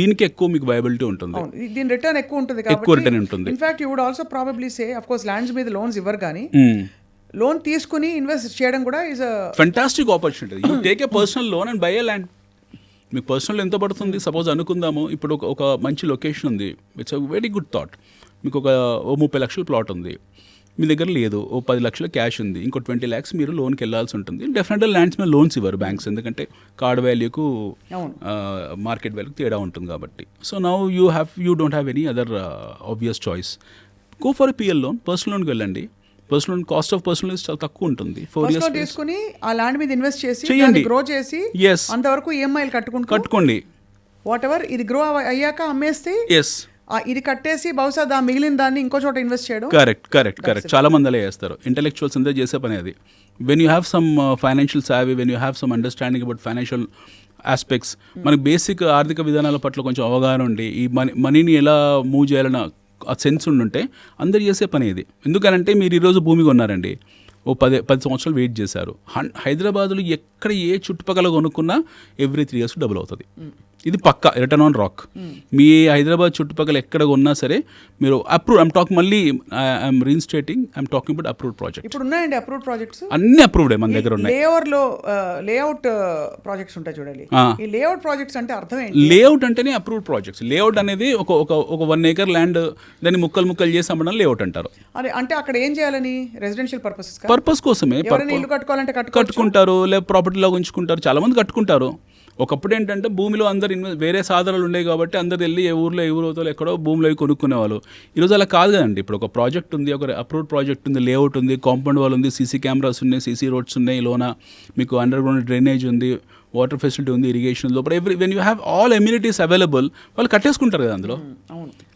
Speaker 2: దీనికి ఎక్కువ మీకు వయబిలిటీ ఉంటుంది,
Speaker 1: దీని రిటర్న్ ఎక్కువ ఉంటుంది కాబట్టి
Speaker 2: ఎక్కువ రిటర్న్ ఉంటుంది.
Speaker 1: In fact you would also probably say, of course lands మీద లోన్స్ ఇవ్వరు కానీ లోన్ తీసుకుని ఇన్వెస్ట్ చేయడం కూడా is a
Speaker 2: fantastic opportunity. You take a personal loan and buy a land. మీకు పర్సనల్ ఎంత పడుతుంది, సపోజ్ అనుకుందాము ఇప్పుడు ఒక మంచి లొకేషన్ ఉంది, it's a very good thought. మీకు ఒక 30 లక్షల ప్లాట్ ఉంది, మీ దగ్గర లేదు, 10 లక్షల క్యాష్ ఉంది, ఇంకో 20 lakhs మీరు లోన్కి వెళ్ళాల్సి ఉంటుంది. డెఫినెట్గా ల్యాండ్స్ మీద లోన్స్ ఇవ్వరు బ్యాంక్స్, ఎందుకంటే కార్డ్ వాల్యూకు మార్కెట్ వాల్యూకి తేడా ఉంటుంది కాబట్టి. So now you don't have any other obvious choice. Go for a PL loan, personal లోన్కి వెళ్ళండి. పర్సనల్ కాస్ట్ ఆఫ్ పర్సనల్ చాలా తక్కువ ఉంటుంది. 4 years
Speaker 1: తీసుకుని ఆ ల్యాండ్ మీద ఇన్వెస్ట్ చేసి గ్రో చేసి అంతవరకు ఈఎంఐలు కట్టుకోండి.
Speaker 2: వాట్ ఎవర్
Speaker 1: ఇది గ్రో అయ్యాక అమ్మేస్తే ఇది కట్టేసి బహుశా మిగిలిన దాన్ని ఇంకో చోట ఇన్వెస్ట్ చేయడం.
Speaker 2: కరెక్ట్ చాలా మంది అలా చేస్తారు. ఇంటెలెక్చువల్స్ అంతా చేసే పని అది. When you have some financial savvy, when you have some understanding about financial aspects, మనకి బేసిక్ ఆర్థిక విధానాల పట్ల కొంచెం అవగాహన ఉండి ఈ మనీని ఎలా మూవ్ చేయాలన్న ఆ సెన్స్ ఉండుంటే అందరు చేసే పని ఇది. ఎందుకనంటే మీరు ఈరోజు భూమి కొన్నారండి, ఓ 10 సంవత్సరాలు వెయిట్ చేశారు. హైదరాబాద్లో ఎక్కడ ఏ చుట్టుపక్కల కొనుక్కున్నా ఎవ్రీ 3 years డబుల్ అవుతుంది. ఇది పక్కా రిటర్న్ ఆన్ రాక్. మీ హైదరాబాద్ చుట్టుపక్కల ఎక్కడ కొన్నా సరే మీరు అప్రూవ్, ఐమ్ టాకింగ్ మళ్ళీ I'm reinstating, I'm talking about approved project.
Speaker 1: ఇప్పుడు ఉన్నాయండి అప్రూవ్డ్ ప్రాజెక్ట్స్,
Speaker 2: అన్ని అప్రూవ్డే మన దగ్గర ఉన్నాయి.
Speaker 1: లేఅవుట్ ప్రాజెక్ట్స్ ఉంటాయి చూడాలి. ఈ లేఅవుట్ ప్రాజెక్ట్స్ అంటే అర్థం ఏంటి?
Speaker 2: లేఅవుట్ అంటేనే అప్రూవ్డ్ ప్రాజెక్ట్స్. లేఅవుట్ అనేది ఒక 1 acre ల్యాండ్ దాన్ని ముక్కలు చేసి అమ్మడం లేఅవుట్ అంటారు.
Speaker 1: అదే అంటే అక్కడ ఏం చేయాలని? రెసిడెన్షియల్
Speaker 2: పర్పస్ కోసమే.
Speaker 1: ఇల్లు కట్టుకోవాలంటే
Speaker 2: కట్టుకుంటారు, లేదా ప్రాపర్టీలో ఉంచుకుంటారు, చాలా మంది కట్టుకుంటారు. ఒకప్పుడు ఏంటంటే భూమిలో అందరు వేరే సాధనాలు ఉండేవి కాబట్టి అందరు వెళ్ళి ఏ ఊర్లో ఎక్కడో భూమిలో కొనుక్కునేవాళ్ళు. ఈరోజు అలా కాదు కదండి. ఇప్పుడు ఒక ప్రాజెక్ట్ ఉంది, ఒక అప్రూవ్డ్ ప్రాజెక్ట్ ఉంది, లేఅవుట్ ఉంది, కాంపౌండ్ వాల్ ఉంది, సీసీ కెమెరాస్ ఉన్నాయి, సీసీ రోడ్స్ ఉన్నాయి, లోన మీకు అండర్ గ్రౌండ్ డ్రైనేజ్ ఉంది, వాటర్ ఫెసిలిటీ ఉంది, ఇరిగేషన్ లోపల when you have all amenities available, వాళ్ళు కట్టేసుకుంటారు కదా అందులో.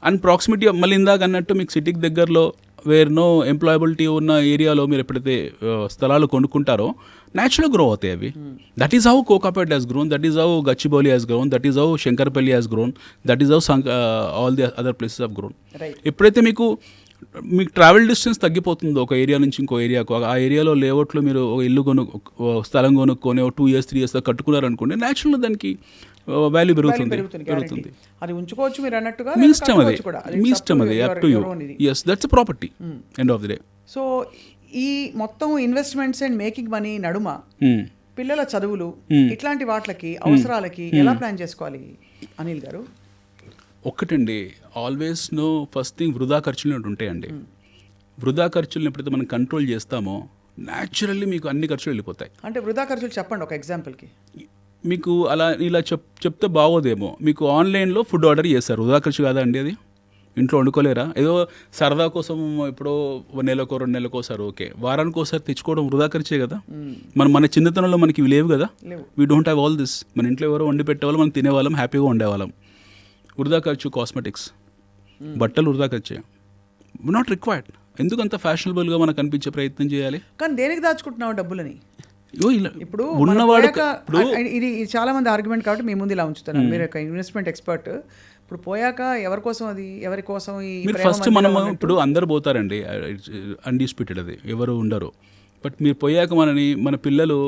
Speaker 2: అండ్ ప్రాక్సిమిటీ మళ్ళీ ఇందాక అన్నట్టు మీకు సిటీకి దగ్గరలో వేర్ నో ఎంప్లాయబిలిటీ ఉన్న ఏరియాలో మీరు ఎప్పుడైతే స్థలాలు కొనుక్కుంటారో న్యాచురల్గా గ్రో అవుతాయి అవి. That is how Kokapet has grown, that is how Gachibowli has grown, that is how Shankarpally has grown, that is how all the other places have grown. ఎప్పుడైతే మీకు ట్రావెల్ డిస్టెన్స్ తగ్గిపోతుందో ఒక ఏరియా నుంచి ఇంకో ఏరియాకు, ఆ ఏరియాలో లేఅవుట్లో మీరు ఒక ఇల్లు స్థలం కొనుక్కొని 2 years 3 years కట్టుకున్నారనుకోండి, న్యాచురల్గా దానికి వాల్యూ పెరుగుతుంది.
Speaker 1: అది ఉంచుకోవచ్చు మీరు అన్నట్టుగా,
Speaker 2: మీ ఇష్టం అది up to you. Yes, that's property end of the day.
Speaker 1: So ఈ మొత్తం ఇన్వెస్ట్మెంట్స్ అండ్ మేకింగ్ మనీ నడుమ పిల్లల చదువులు ఇట్లాంటి వాటికి అవసరాలకి ఎలా ప్లాన్ చేసుకోవాలి అనిల్ గారు?
Speaker 2: ఒక్కటండి, ఆల్వేస్ నో ఫస్ట్ థింగ్ వృధా ఖర్చులు ఉంటాయండి. వృధా ఖర్చులను ఎప్పుడైతే మనం కంట్రోల్ చేస్తామో న్యాచురల్లీ మీకు అన్ని ఖర్చులు వెళ్ళిపోతాయి.
Speaker 1: అంటే వృధా ఖర్చులు చెప్పండి ఒక ఎగ్జాంపుల్కి.
Speaker 2: మీకు అలా ఇలా చెప్తే బాగోదేమో. మీకు ఆన్లైన్లో ఫుడ్ ఆర్డర్ చేస్తారు, వృధా ఖర్చు కాదా అండి అది? ఇంట్లో వండుకోలేరా? ఏదో సరదా కోసం ఎప్పుడో 1 నెలకో 2 నెలకోసారి ఓకే, వారానికి ఒకసారి తెచ్చుకోవడం వృధా ఖర్చే కదా. మన చిన్నతనంలో మనకి ఇవి లేవు కదా. We don't have all this. మన ఇంట్లో ఎవరో వండి పెట్టేవాళ్ళం, మనం తినేవాళ్ళం, హ్యాపీగా ఉండేవాళ్ళం. వృధా ఖర్చు కాస్మెటిక్స్, బట్టలు వృధా ఖర్చే, నాట్ రిక్వైర్డ్. ఎందుకు అంత ఫ్యాషనబుల్గా మనకు అనిపించే ప్రయత్నం చేయాలి?
Speaker 1: కానీ దేనికి దాచుకుంటున్నావు డబ్బులని? ఇప్పుడు
Speaker 2: ఉన్నవాడు
Speaker 1: ఇది చాలా మంది ఆర్గ్యుమెంట్ కాబట్టి మీ ముందు ఇలా ఉంచుతాను. మీరు ఒక ఇన్వెస్ట్మెంట్ ఎక్స్పర్ట్. ఇప్పుడు పోయాక ఎవరి కోసం అది, ఎవరి కోసం?
Speaker 2: మీరు ఫస్ట్ మనం ఇప్పుడు అందరు పోతారండి, అన్డిస్ప్యూటెడ్, అది ఎవరు ఉండరు. బట్ మీరు పోయాక మన పిల్లలు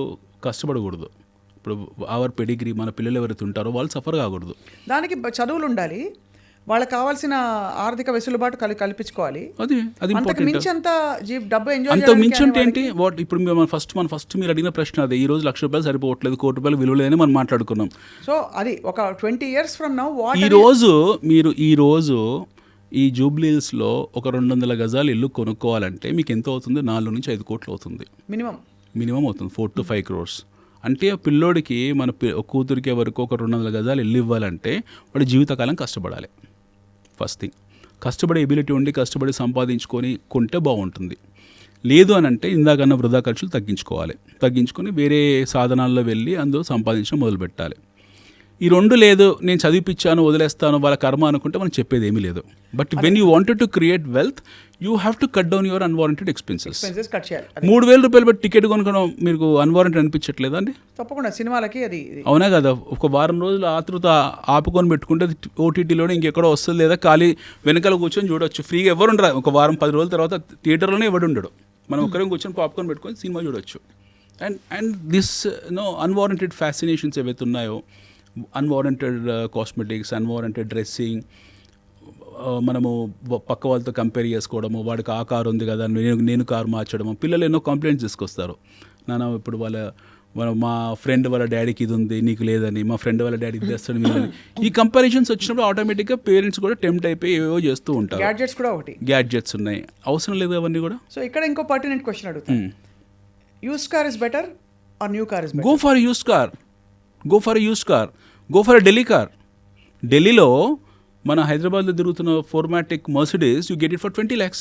Speaker 2: కష్టపడకూడదు. ఇప్పుడు అవర్ పెడిగ్రీ, మన పిల్లలు ఎవరైతే ఉంటారో వాళ్ళు సఫర్ కాకూడదు.
Speaker 1: దానికి చదువులు ఉండాలి, వాళ్ళకి కావాల్సిన ఆర్థిక వెసులుబాటు కల్పించుకోవాలి.
Speaker 2: అది ఇంపార్టెంట్.
Speaker 1: అంత
Speaker 2: మించి అంటే ఏంటి? ఇప్పుడు మనం ఫస్ట్ మీరు అడిగిన ప్రశ్న అదే. ఈ రోజు ₹1,00,000 సరిపోవట్లేదు, ₹1,00,00,000 విలువ లేదని మనం మాట్లాడుకున్నాం.
Speaker 1: సో అది ఒక 20 years from now
Speaker 2: ఈ రోజు ఈ జూబ్లీహిల్స్లో ఒక 200 గజాలు ఇల్లు కొనుక్కోవాలంటే మీకు ఎంత అవుతుంది? 4 నుంచి 5 కోట్లు అవుతుంది మినిమం అవుతుంది. 4 to 5 crores. అంటే పిల్లోడికి మన కూతురికి వరకు ఒక 200 గజాలు ఇల్లు ఇవ్వాలంటే వాడు జీవితకాలం కష్టపడాలి. ఫస్ట్ థింగ్, కష్టపడే ఎబిలిటీ ఉండి కష్టపడి సంపాదించుకొని కొంటే బాగుంటుంది. లేదు అని అంటే ఇందాకన్నా వృధా ఖర్చులు తగ్గించుకొని వేరే సాధనాల్లో వెళ్ళి అందులో సంపాదించడం మొదలుపెట్టాలి. ఈ 2 లేదు, నేను చదివిపించాను వదిలేస్తాను వాళ్ళ కర్మ అనుకుంటే మనం చెప్పేది ఏమీ లేదు. But when you wanted to create wealth, you have to cut down your unwarranted expenses. ₹3,000 పెట్టి టికెట్ కొనుక్కోవడం మీకు అన్వారంటెడ్ అనిపించట్లేదా అండి?
Speaker 1: తప్పకుండా సినిమాలకి అది
Speaker 2: అవునా కదా. ఒక వారం రోజులు ఆతృత ఆపుకొని పెట్టుకుంటే ఓటీటీలోనే ఇంకెక్కడో వస్తుంది, లేదా ఖాళీ వెనకాల కూర్చొని చూడొచ్చు ఫ్రీగా. ఎవరు ఉండరు. ఒక వారం 10 రోజుల తర్వాత థియేటర్లోనే ఎవడు ఉండడు, మనం ఒక్కరే కూర్చొని పాప్కార్న్ పెట్టుకొని సినిమా చూడొచ్చు. అండ్ దిస్ అన్వారంటెడ్ ఫ్యాసినేషన్స్ ఏవైతే ఉన్నాయో, అన్వారంటెడ్ కాస్మెటిక్స్, అన్వారంటెడ్ డ్రెస్సింగ్, మనము పక్క వాళ్ళతో కంపేర్ చేసుకోవడము, వాడికి ఆ కారు ఉంది కదా నేను కారు మార్చడము. పిల్లలు ఎన్నో కంప్లైంట్స్ తీసుకొస్తారు. నాన్న ఇప్పుడు మా ఫ్రెండ్ వాళ్ళ డాడీకి ఇది ఉంది నీకు లేదని, మా ఫ్రెండ్ వాళ్ళ డాడీకి తెస్తాడు మీదని. ఈ కంపారిజన్స్ వచ్చినప్పుడు ఆటోమేటిక్గా పేరెంట్స్ కూడా టెంప్ట్ అయిపోయి ఏవో చేస్తూ ఉంటారు. గ్యాడ్జెట్స్ ఉన్నాయి, అవసరం లేదు అవన్నీ కూడా.
Speaker 1: సో ఇక్కడ ఇంకో పర్టినెంట్ క్వశ్చన్ అడుగుతాను. Used car is better or new car is better?
Speaker 2: Go for used car, go for Delhi car. ఢిల్లీలో మన హైదరాబాద్లో తిరుగుతున్న 4matic Mercedes you get it for 20 lakhs.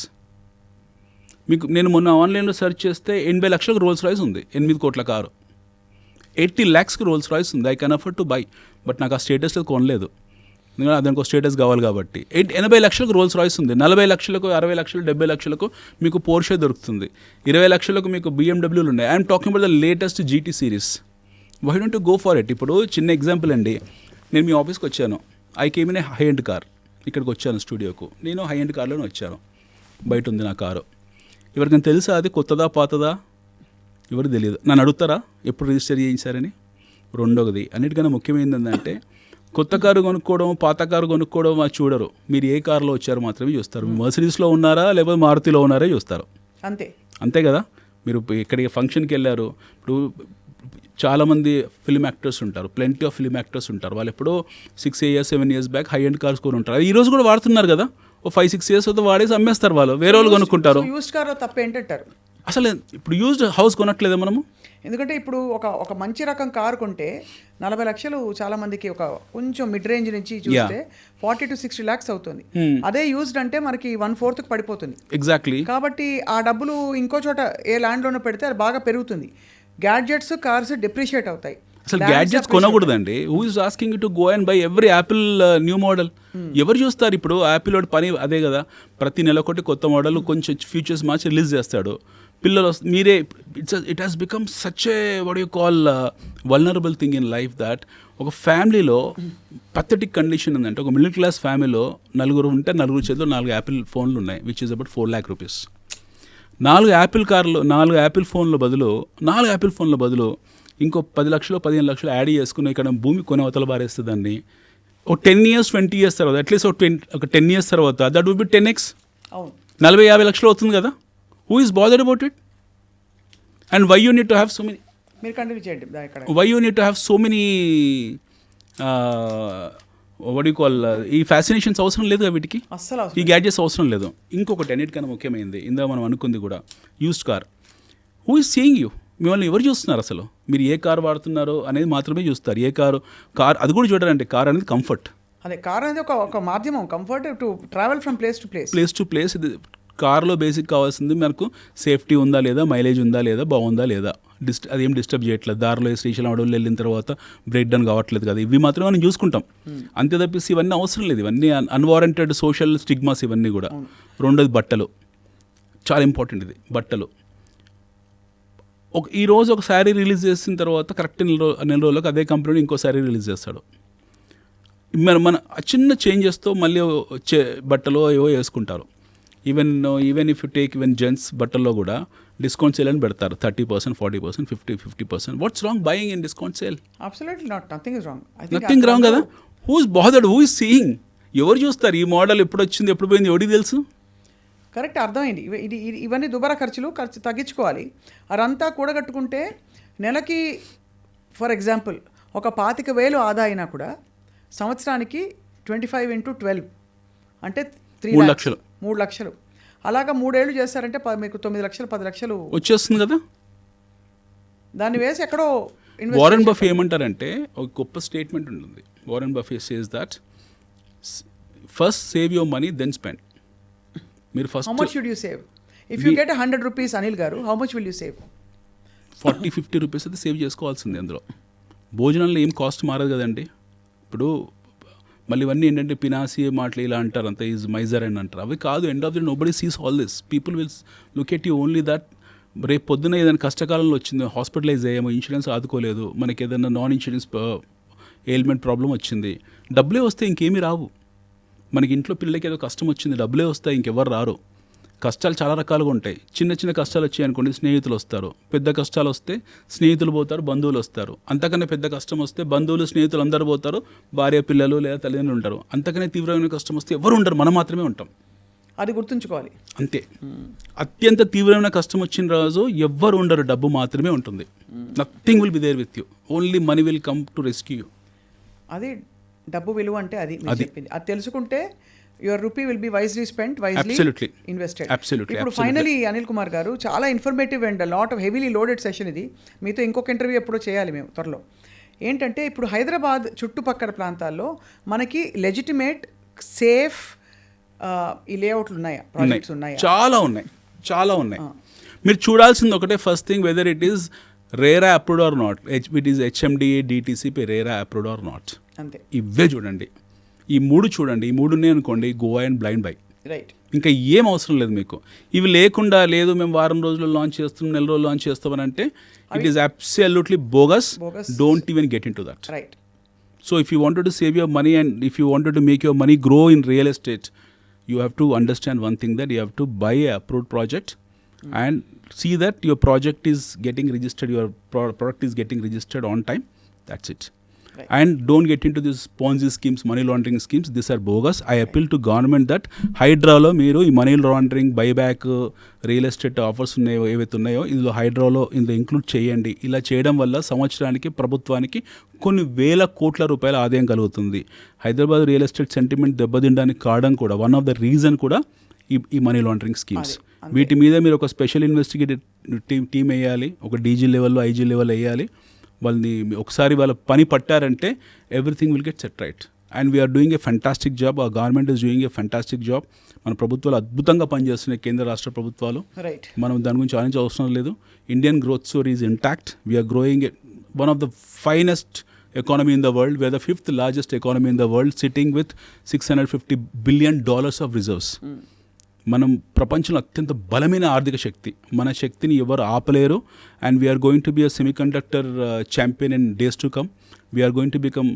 Speaker 2: మీకు నేను మొన్న ఆన్లైన్లో సెర్చ్ చేస్తే 80 లక్షలకు రోల్స్ రాయ్స్ ఉంది, 8 కోట్ల కారు. 80 lakhsకి రోల్స్ రాయ్స్ ఉంది. I can afford to buy, but నాకు ఆ స్టేటస్లో కొనలేదు. ఎందుకంటే దానికి ఒక స్టేటస్ కావాలి కాబట్టి 80 లక్షలకు రోల్స్ రాయిస్ ఉంది, 40 లక్షలకు 60 లక్షలు 70 లక్షలకు మీకు పోర్షే దొరుకుతుంది, 20 లక్షలకు మీకు BMWలు ఉన్నాయి. I'm talking about the latest GT series. Why don't you go for it? ఇప్పుడు చిన్న ఎగ్జాంపుల్ అండి, నేను మీ ఆఫీస్కి వచ్చాను, I came in a high end car, ఇక్కడికి వచ్చాను స్టూడియోకు, నేను హై ఎండ్ కార్లోనే వచ్చాను, బయట ఉంది నా కారు. ఎవరికైనా తెలుసా అది కొత్తదా పాతదా? ఎవరికి తెలియదు. నన్ను అడుగుతారా ఎప్పుడు రిజిస్టర్ చేయించారని? రెండోది అన్నిటికన్నా ముఖ్యమైనది ఏంటంటే కొత్త కారు కొనుక్కోవడం పాత కారు కొనుక్కోవడం అది చూడరు, మీరు ఏ కారులో వచ్చారో మాత్రమే చూస్తారు. మీరు మర్సిడీస్లో ఉన్నారా లేకపోతే మారుతిలో ఉన్నారే చూస్తారు,
Speaker 1: అంతే
Speaker 2: అంతే కదా. మీరు ఇక్కడికి ఫంక్షన్కి వెళ్ళారు, ఇప్పుడు చాలామంది ఫిల్మ్ యాక్టర్స్ ఉంటారు, ప్లెంటీ ఆఫ్ ఫిల్మ్ యాక్టర్స్ ఉంటారు, వాళ్ళు ఎప్పుడో 6 years 7 years back high end cars కొని ఉంటారు. అది ఈ రోజు కూడా వాడుతున్నారు కదా, ఓ 5-6 years అయితే వాడేసి అమ్మేస్తారు, వాళ్ళు వేరే వాళ్ళు కొనుక్కుంటారు.
Speaker 1: యూస్డ్ కార్లో తప్పేంటంటారు?
Speaker 2: అసలు ఇప్పుడు యూజ్డ్ హౌస్ కొనట్లేదా మనము?
Speaker 1: ఎందుకంటే ఇప్పుడు ఒక మంచి రకం కారు కొంటే 40 లక్షలు చాలా మందికి, ఒక కొంచెం మిడ్ రేంజ్ నుంచి చూస్తే 40 to 60 lakhs అవుతుంది. అదే యూజ్డ్ అంటే మనకి 1/4 పడిపోతుంది.
Speaker 2: ఎగ్జాక్ట్లీ.
Speaker 1: కాబట్టి ఆ డబ్బులు ఇంకో చోట ఏ ల్యాండ్లోనో పెడితే అది బాగా పెరుగుతుంది. గ్యాడ్జెట్స్ కార్స్ డిప్రిషియేట్ అవుతాయి.
Speaker 2: అసలు గ్యాడ్జెట్స్ కొనకూడదండి. Who is asking to go and buy every Apple new model? ఎవరు చూస్తారు ఇప్పుడు? యాపిల్ వాడి పని అదే కదా, ప్రతి నెల ఒకటి కొత్త మోడల్ కొంచెం ఫీచర్స్ మార్చి రిలీజ్ చేస్తాడు. పిల్లలు మీరే it has become such a what you call vulnerable thing in life that ఒక ఫ్యామిలీలో పథెటిక్ కండిషన్ ఉందంటే, ఒక మిడిల్ క్లాస్ ఫ్యామిలీలో నలుగురు ఉంటే నలుగురు చేతిలో 4 యాపిల్ ఫోన్లు ఉన్నాయి, which is about 4 lakh rupees. 4 Apple కార్లు 4 యాపిల్ ఫోన్ల బదులు ఇంకో 10 లక్షలు 15 లక్షలు యాడ్ చేసుకుని ఇక్కడ భూమి కొని అవతల బారేస్తే దాన్ని ఒక 10 years 20 years తర్వాత, అట్లీస్ట్ ఒక 10 years తర్వాత దట్ వుడ్ బి 10x.
Speaker 1: అవును,
Speaker 2: 40-50 లక్షలు అవుతుంది కదా. Who is bothered about it? And why you need to have so many,
Speaker 1: మీరు కంటిన్యూ చేయండి.
Speaker 2: Why you need to have so many what you call, ఈ ఫ్యాసినేషన్స్ అవసరం లేదు కదా వీటికి,
Speaker 1: అస్సలు
Speaker 2: ఈ గ్యాడ్జెట్స్ అవసరం లేదు. ఇంకొకటి అన్నిటికన్నా ముఖ్యమైనది, ఇందా మనం అనుకుంది కూడా, used car. Who is seeing you? మిమ్మల్ని ఎవరు చూస్తున్నారు? అసలు మీరు ఏ కార్ వాడుతున్నారో అనేది మాత్రమే చూస్తారు. ఏ కార్ అది కూడా చూడరండి. కార్ అనేది కంఫర్ట్.
Speaker 1: అదే, కార్ అనేది ఒక మాధ్యమం, comfort to travel from place to place.
Speaker 2: ఇది కార్లో బేసిక్ కావాల్సింది మనకు సేఫ్టీ ఉందా లేదా, మైలేజ్ ఉందా లేదా, బాగుందా లేదా, అదేం డిస్టర్బ్ చేయట్లేదు, దారిలో శ్రీశైలం అడవులు వెళ్ళిన తర్వాత బ్రేక్ డౌన్ కావట్లేదు కదా, ఇవి మాత్రమే మనం చూసుకుంటాం. అంతే తప్పిసి ఇవన్నీ అవసరం లేదు. ఇవన్నీ అన్వారంటెడ్ సోషల్ స్టిగ్మాస్ ఇవన్నీ కూడా. రెండోది బట్టలు, చాలా ఇంపార్టెంట్. ఇది బట్టలు. ఈరోజు ఒక శారీ రిలీజ్ చేసిన తర్వాత కరెక్ట్ నెల రోజులకు అదే కంపెనీ ఇంకో శారీ రిలీజ్ చేస్తాడు. మన చిన్న చేంజెస్తో మళ్ళీ వచ్చే బట్టలు ఏవో వేసుకుంటారు. Even if you take even gents బట్టల్లో కూడా డిస్కౌంట్ సేల్ అని పెడతారు, 30%, 40%, 50%. What's wrong buying in discount sale?
Speaker 1: Absolutely not, nothing
Speaker 2: wrong కదా. Who is bothered? Who is seeing? ఎవరు చూస్తారు? ఈ మోడల్ ఎప్పుడు వచ్చింది ఎప్పుడు పోయింది ఎవరికి తెలుసు?
Speaker 1: కరెక్ట్, అర్థమైంది. ఇవన్నీ దుబారా ఖర్చు తగ్గించుకోవాలి. అదంతా కూడగట్టుకుంటే నెలకి ఫర్ ఎగ్జాంపుల్ ఒక 25,000 ఆదా అయినా కూడా సంవత్సరానికి 25 into 12 అంటే 3 లక్షలు. 3 లక్షలు. అలాగా 3 ఏళ్ళు చేస్తారంటే మీకు 9 లక్షలు 10 లక్షలు
Speaker 2: వచ్చేస్తుంది కదా.
Speaker 1: దాన్ని వేసి ఎక్కడో
Speaker 2: వారెన్ బఫే ఏమంటారంటే, ఒక గొప్ప స్టేట్మెంట్ ఉంటుంది. Warren Buffett says that first save your money then spend. మీరు first
Speaker 1: how much should you save? If you get 100 rupees, Anil garu, how much will you save?
Speaker 2: 40-50 rupees అయితే సేవ్ చేసుకోవాల్సింది. అందులో భోజనంలో ఏం కాస్ట్ మారదు కదండి. ఇప్పుడు మళ్ళీ ఇవన్నీ ఏంటంటే పినాసి మాటలు ఇలా అంటారు, అంత ఈజ్ మైజర్ అని అంటారు. అవి కాదు. End of the nobody sees all this. People will look at you only that. రేపు పొద్దున ఏదైనా కష్టకాలంలో వచ్చింది, హాస్పిటలైజ్ అయ్యాము, ఇన్సూరెన్స్ ఆదుకోలేదు, మనకి ఏదైనా నాన్ ఇన్సూరెన్స్ ఎయిల్మెంట్ ప్రాబ్లం వచ్చింది, డబ్బులే వస్తే ఇంకేమీ రావు. మనకి ఇంట్లో పిల్లలకి ఏదో కష్టం వచ్చింది, డబ్బులే వస్తాయి, ఇంకెవరు రారు. కష్టాలు చాలా రకాలుగా ఉంటాయి. చిన్న చిన్న కష్టాలు వచ్చాయి అనుకోండి, స్నేహితులు వస్తారు. పెద్ద కష్టాలు వస్తే స్నేహితులు పోతారు, బంధువులు వస్తారు. అంతకన్నా పెద్ద కష్టం వస్తే బంధువులు స్నేహితులు అందరూ పోతారు, భార్య పిల్లలు లేదా తల్లిదండ్రులు ఉంటారు. అంతకనే తీవ్రమైన కష్టం వస్తే ఎవరు ఉండరు, మనం మాత్రమే ఉంటాం.
Speaker 1: అది గుర్తుంచుకోవాలి.
Speaker 2: అంతే. అత్యంత తీవ్రమైన కష్టం వచ్చిన రోజు ఎవ్వరు ఉండరు, డబ్బు మాత్రమే ఉంటుంది. Nothing will be there with you, only money will come to rescue you.
Speaker 1: అది డబ్బు విలువ అంటే అది చెప్పింది. అది తెలుసుకుంటే your rupee will be wisely spent, wisely invested. ఇప్పుడు ఫైనలీ అనిల్ కుమార్ గారు, చాలా informative and lot of heavily loaded session ఇది. మీతో ఇంకొక ఇంటర్వ్యూ ఎప్పుడో చేయాలి మేము త్వరలో. ఏంటంటే ఇప్పుడు హైదరాబాద్ చుట్టుపక్కల ప్రాంతాల్లో మనకి లెజిటిమేట్ సేఫ్ ఈ లేఅవుట్లు ఉన్నాయా, ప్రాజెక్ట్స్ ఉన్నాయా?
Speaker 2: చాలా ఉన్నాయి. మీరు చూడాల్సింది ఒకటే, first thing, whether it is RERA approved or not. It is HMDA DTCP RERA approved or not.
Speaker 1: అంతే.
Speaker 2: ఇవే చూడండి. ఈ 3 చూడండి, ఈ 3 ఉన్నాయి అనుకోండి, go and blind by.
Speaker 1: Right.
Speaker 2: ఇంకా ఏం అవసరం లేదు మీకు. ఇవి లేకుండా లేదు మేము వారం రోజుల్లో లాంచ్ చేస్తున్నాం, నెల రోజులు లాంచ్ చేస్తామని అంటే it is absolutely bogus. Don't even get in to that.
Speaker 1: Right.
Speaker 2: So if you wanted to save your money and if you wanted to make your money grow in real estate, you have to understand one thing, that you have to buy a approved project and see that your project is getting registered, your product is getting registered on time. That's it.
Speaker 1: Right.
Speaker 2: And don't get into these Ponzi schemes, money laundering schemes. These are bogus. I appeal to government that హైడ్రాలో మీరు ఈ money laundering, buyback, real estate offers ఉన్నాయో ఏవైతే ఉన్నాయో ఇందులో హైడ్రాలో ఇందులో include చేయండి. ఇలా చేయడం వల్ల సంవత్సరానికి ప్రభుత్వానికి కొన్ని వేల కోట్ల రూపాయల ఆదాయం కలుగుతుంది. హైదరాబాద్ రియల్ ఎస్టేట్ సెంటిమెంట్ దెబ్బతినడానికి కారణం కూడా, వన్ ఆఫ్ ద రీజన్ కూడా ఈ మనీ లాండరింగ్ స్కీమ్స్. వీటి మీద మీరు ఒక స్పెషల్ ఇన్వెస్టిగేటివ్ టీమ్ వేయాలి, ఒక డీజీ లెవెల్లో, ఐజీ లెవెల్ వేయాలి. వాళ్ళని ఒకసారి వాళ్ళ పని పట్టారంటే everything will get set right. And we are doing a fantastic job. ఆ government is doing a fantastic job. మన ప్రభుత్వాలు అద్భుతంగా పనిచేస్తున్నాయి, కేంద్ర రాష్ట్ర ప్రభుత్వాలు.
Speaker 1: రైట్.
Speaker 2: మనం దాని గురించి ఆలోచించే అవసరం లేదు. Indian growth story is intact. We are growing one of the finest economy in the world. We are the 5th largest economy in the world, sitting with $650 billion of reserves. మనం ప్రపంచంలో అత్యంత బలమైన ఆర్థిక శక్తి. మన శక్తిని ఎవరు ఆపలేరు. And we are going to be a semiconductor champion in days to come. We are going to become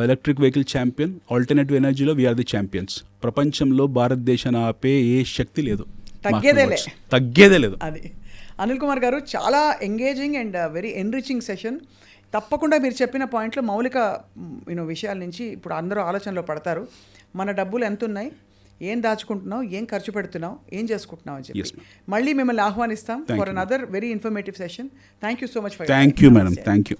Speaker 2: electric vehicle champion. Alternative ఎనర్జీలో వీఆర్ ది ఛాంపియన్స్. ప్రపంచంలో భారతదేశాన్ని ఆపే ఏ శక్తి లేదు, తగ్గేదే లేదు.
Speaker 1: అది అనిల్ కుమార్ గారు, చాలా engaging and very enriching session. తప్పకుండా మీరు చెప్పిన పాయింట్లు మౌలిక విషయాల నుంచి ఇప్పుడు అందరూ ఆలోచనలో పడతారు. మన డబ్బులు ఎంత ఉన్నాయి, ఏం దాచుకుంటున్నాం, ఏం ఖర్చు పెడుతున్నాం, ఏం చేసుకుంటున్నాం అని చెప్పి మళ్ళీ మిమ్మల్ని ఆహ్వానిస్తాం for another very informative session. Thank you so much for.
Speaker 2: Thank you madam. Thank you.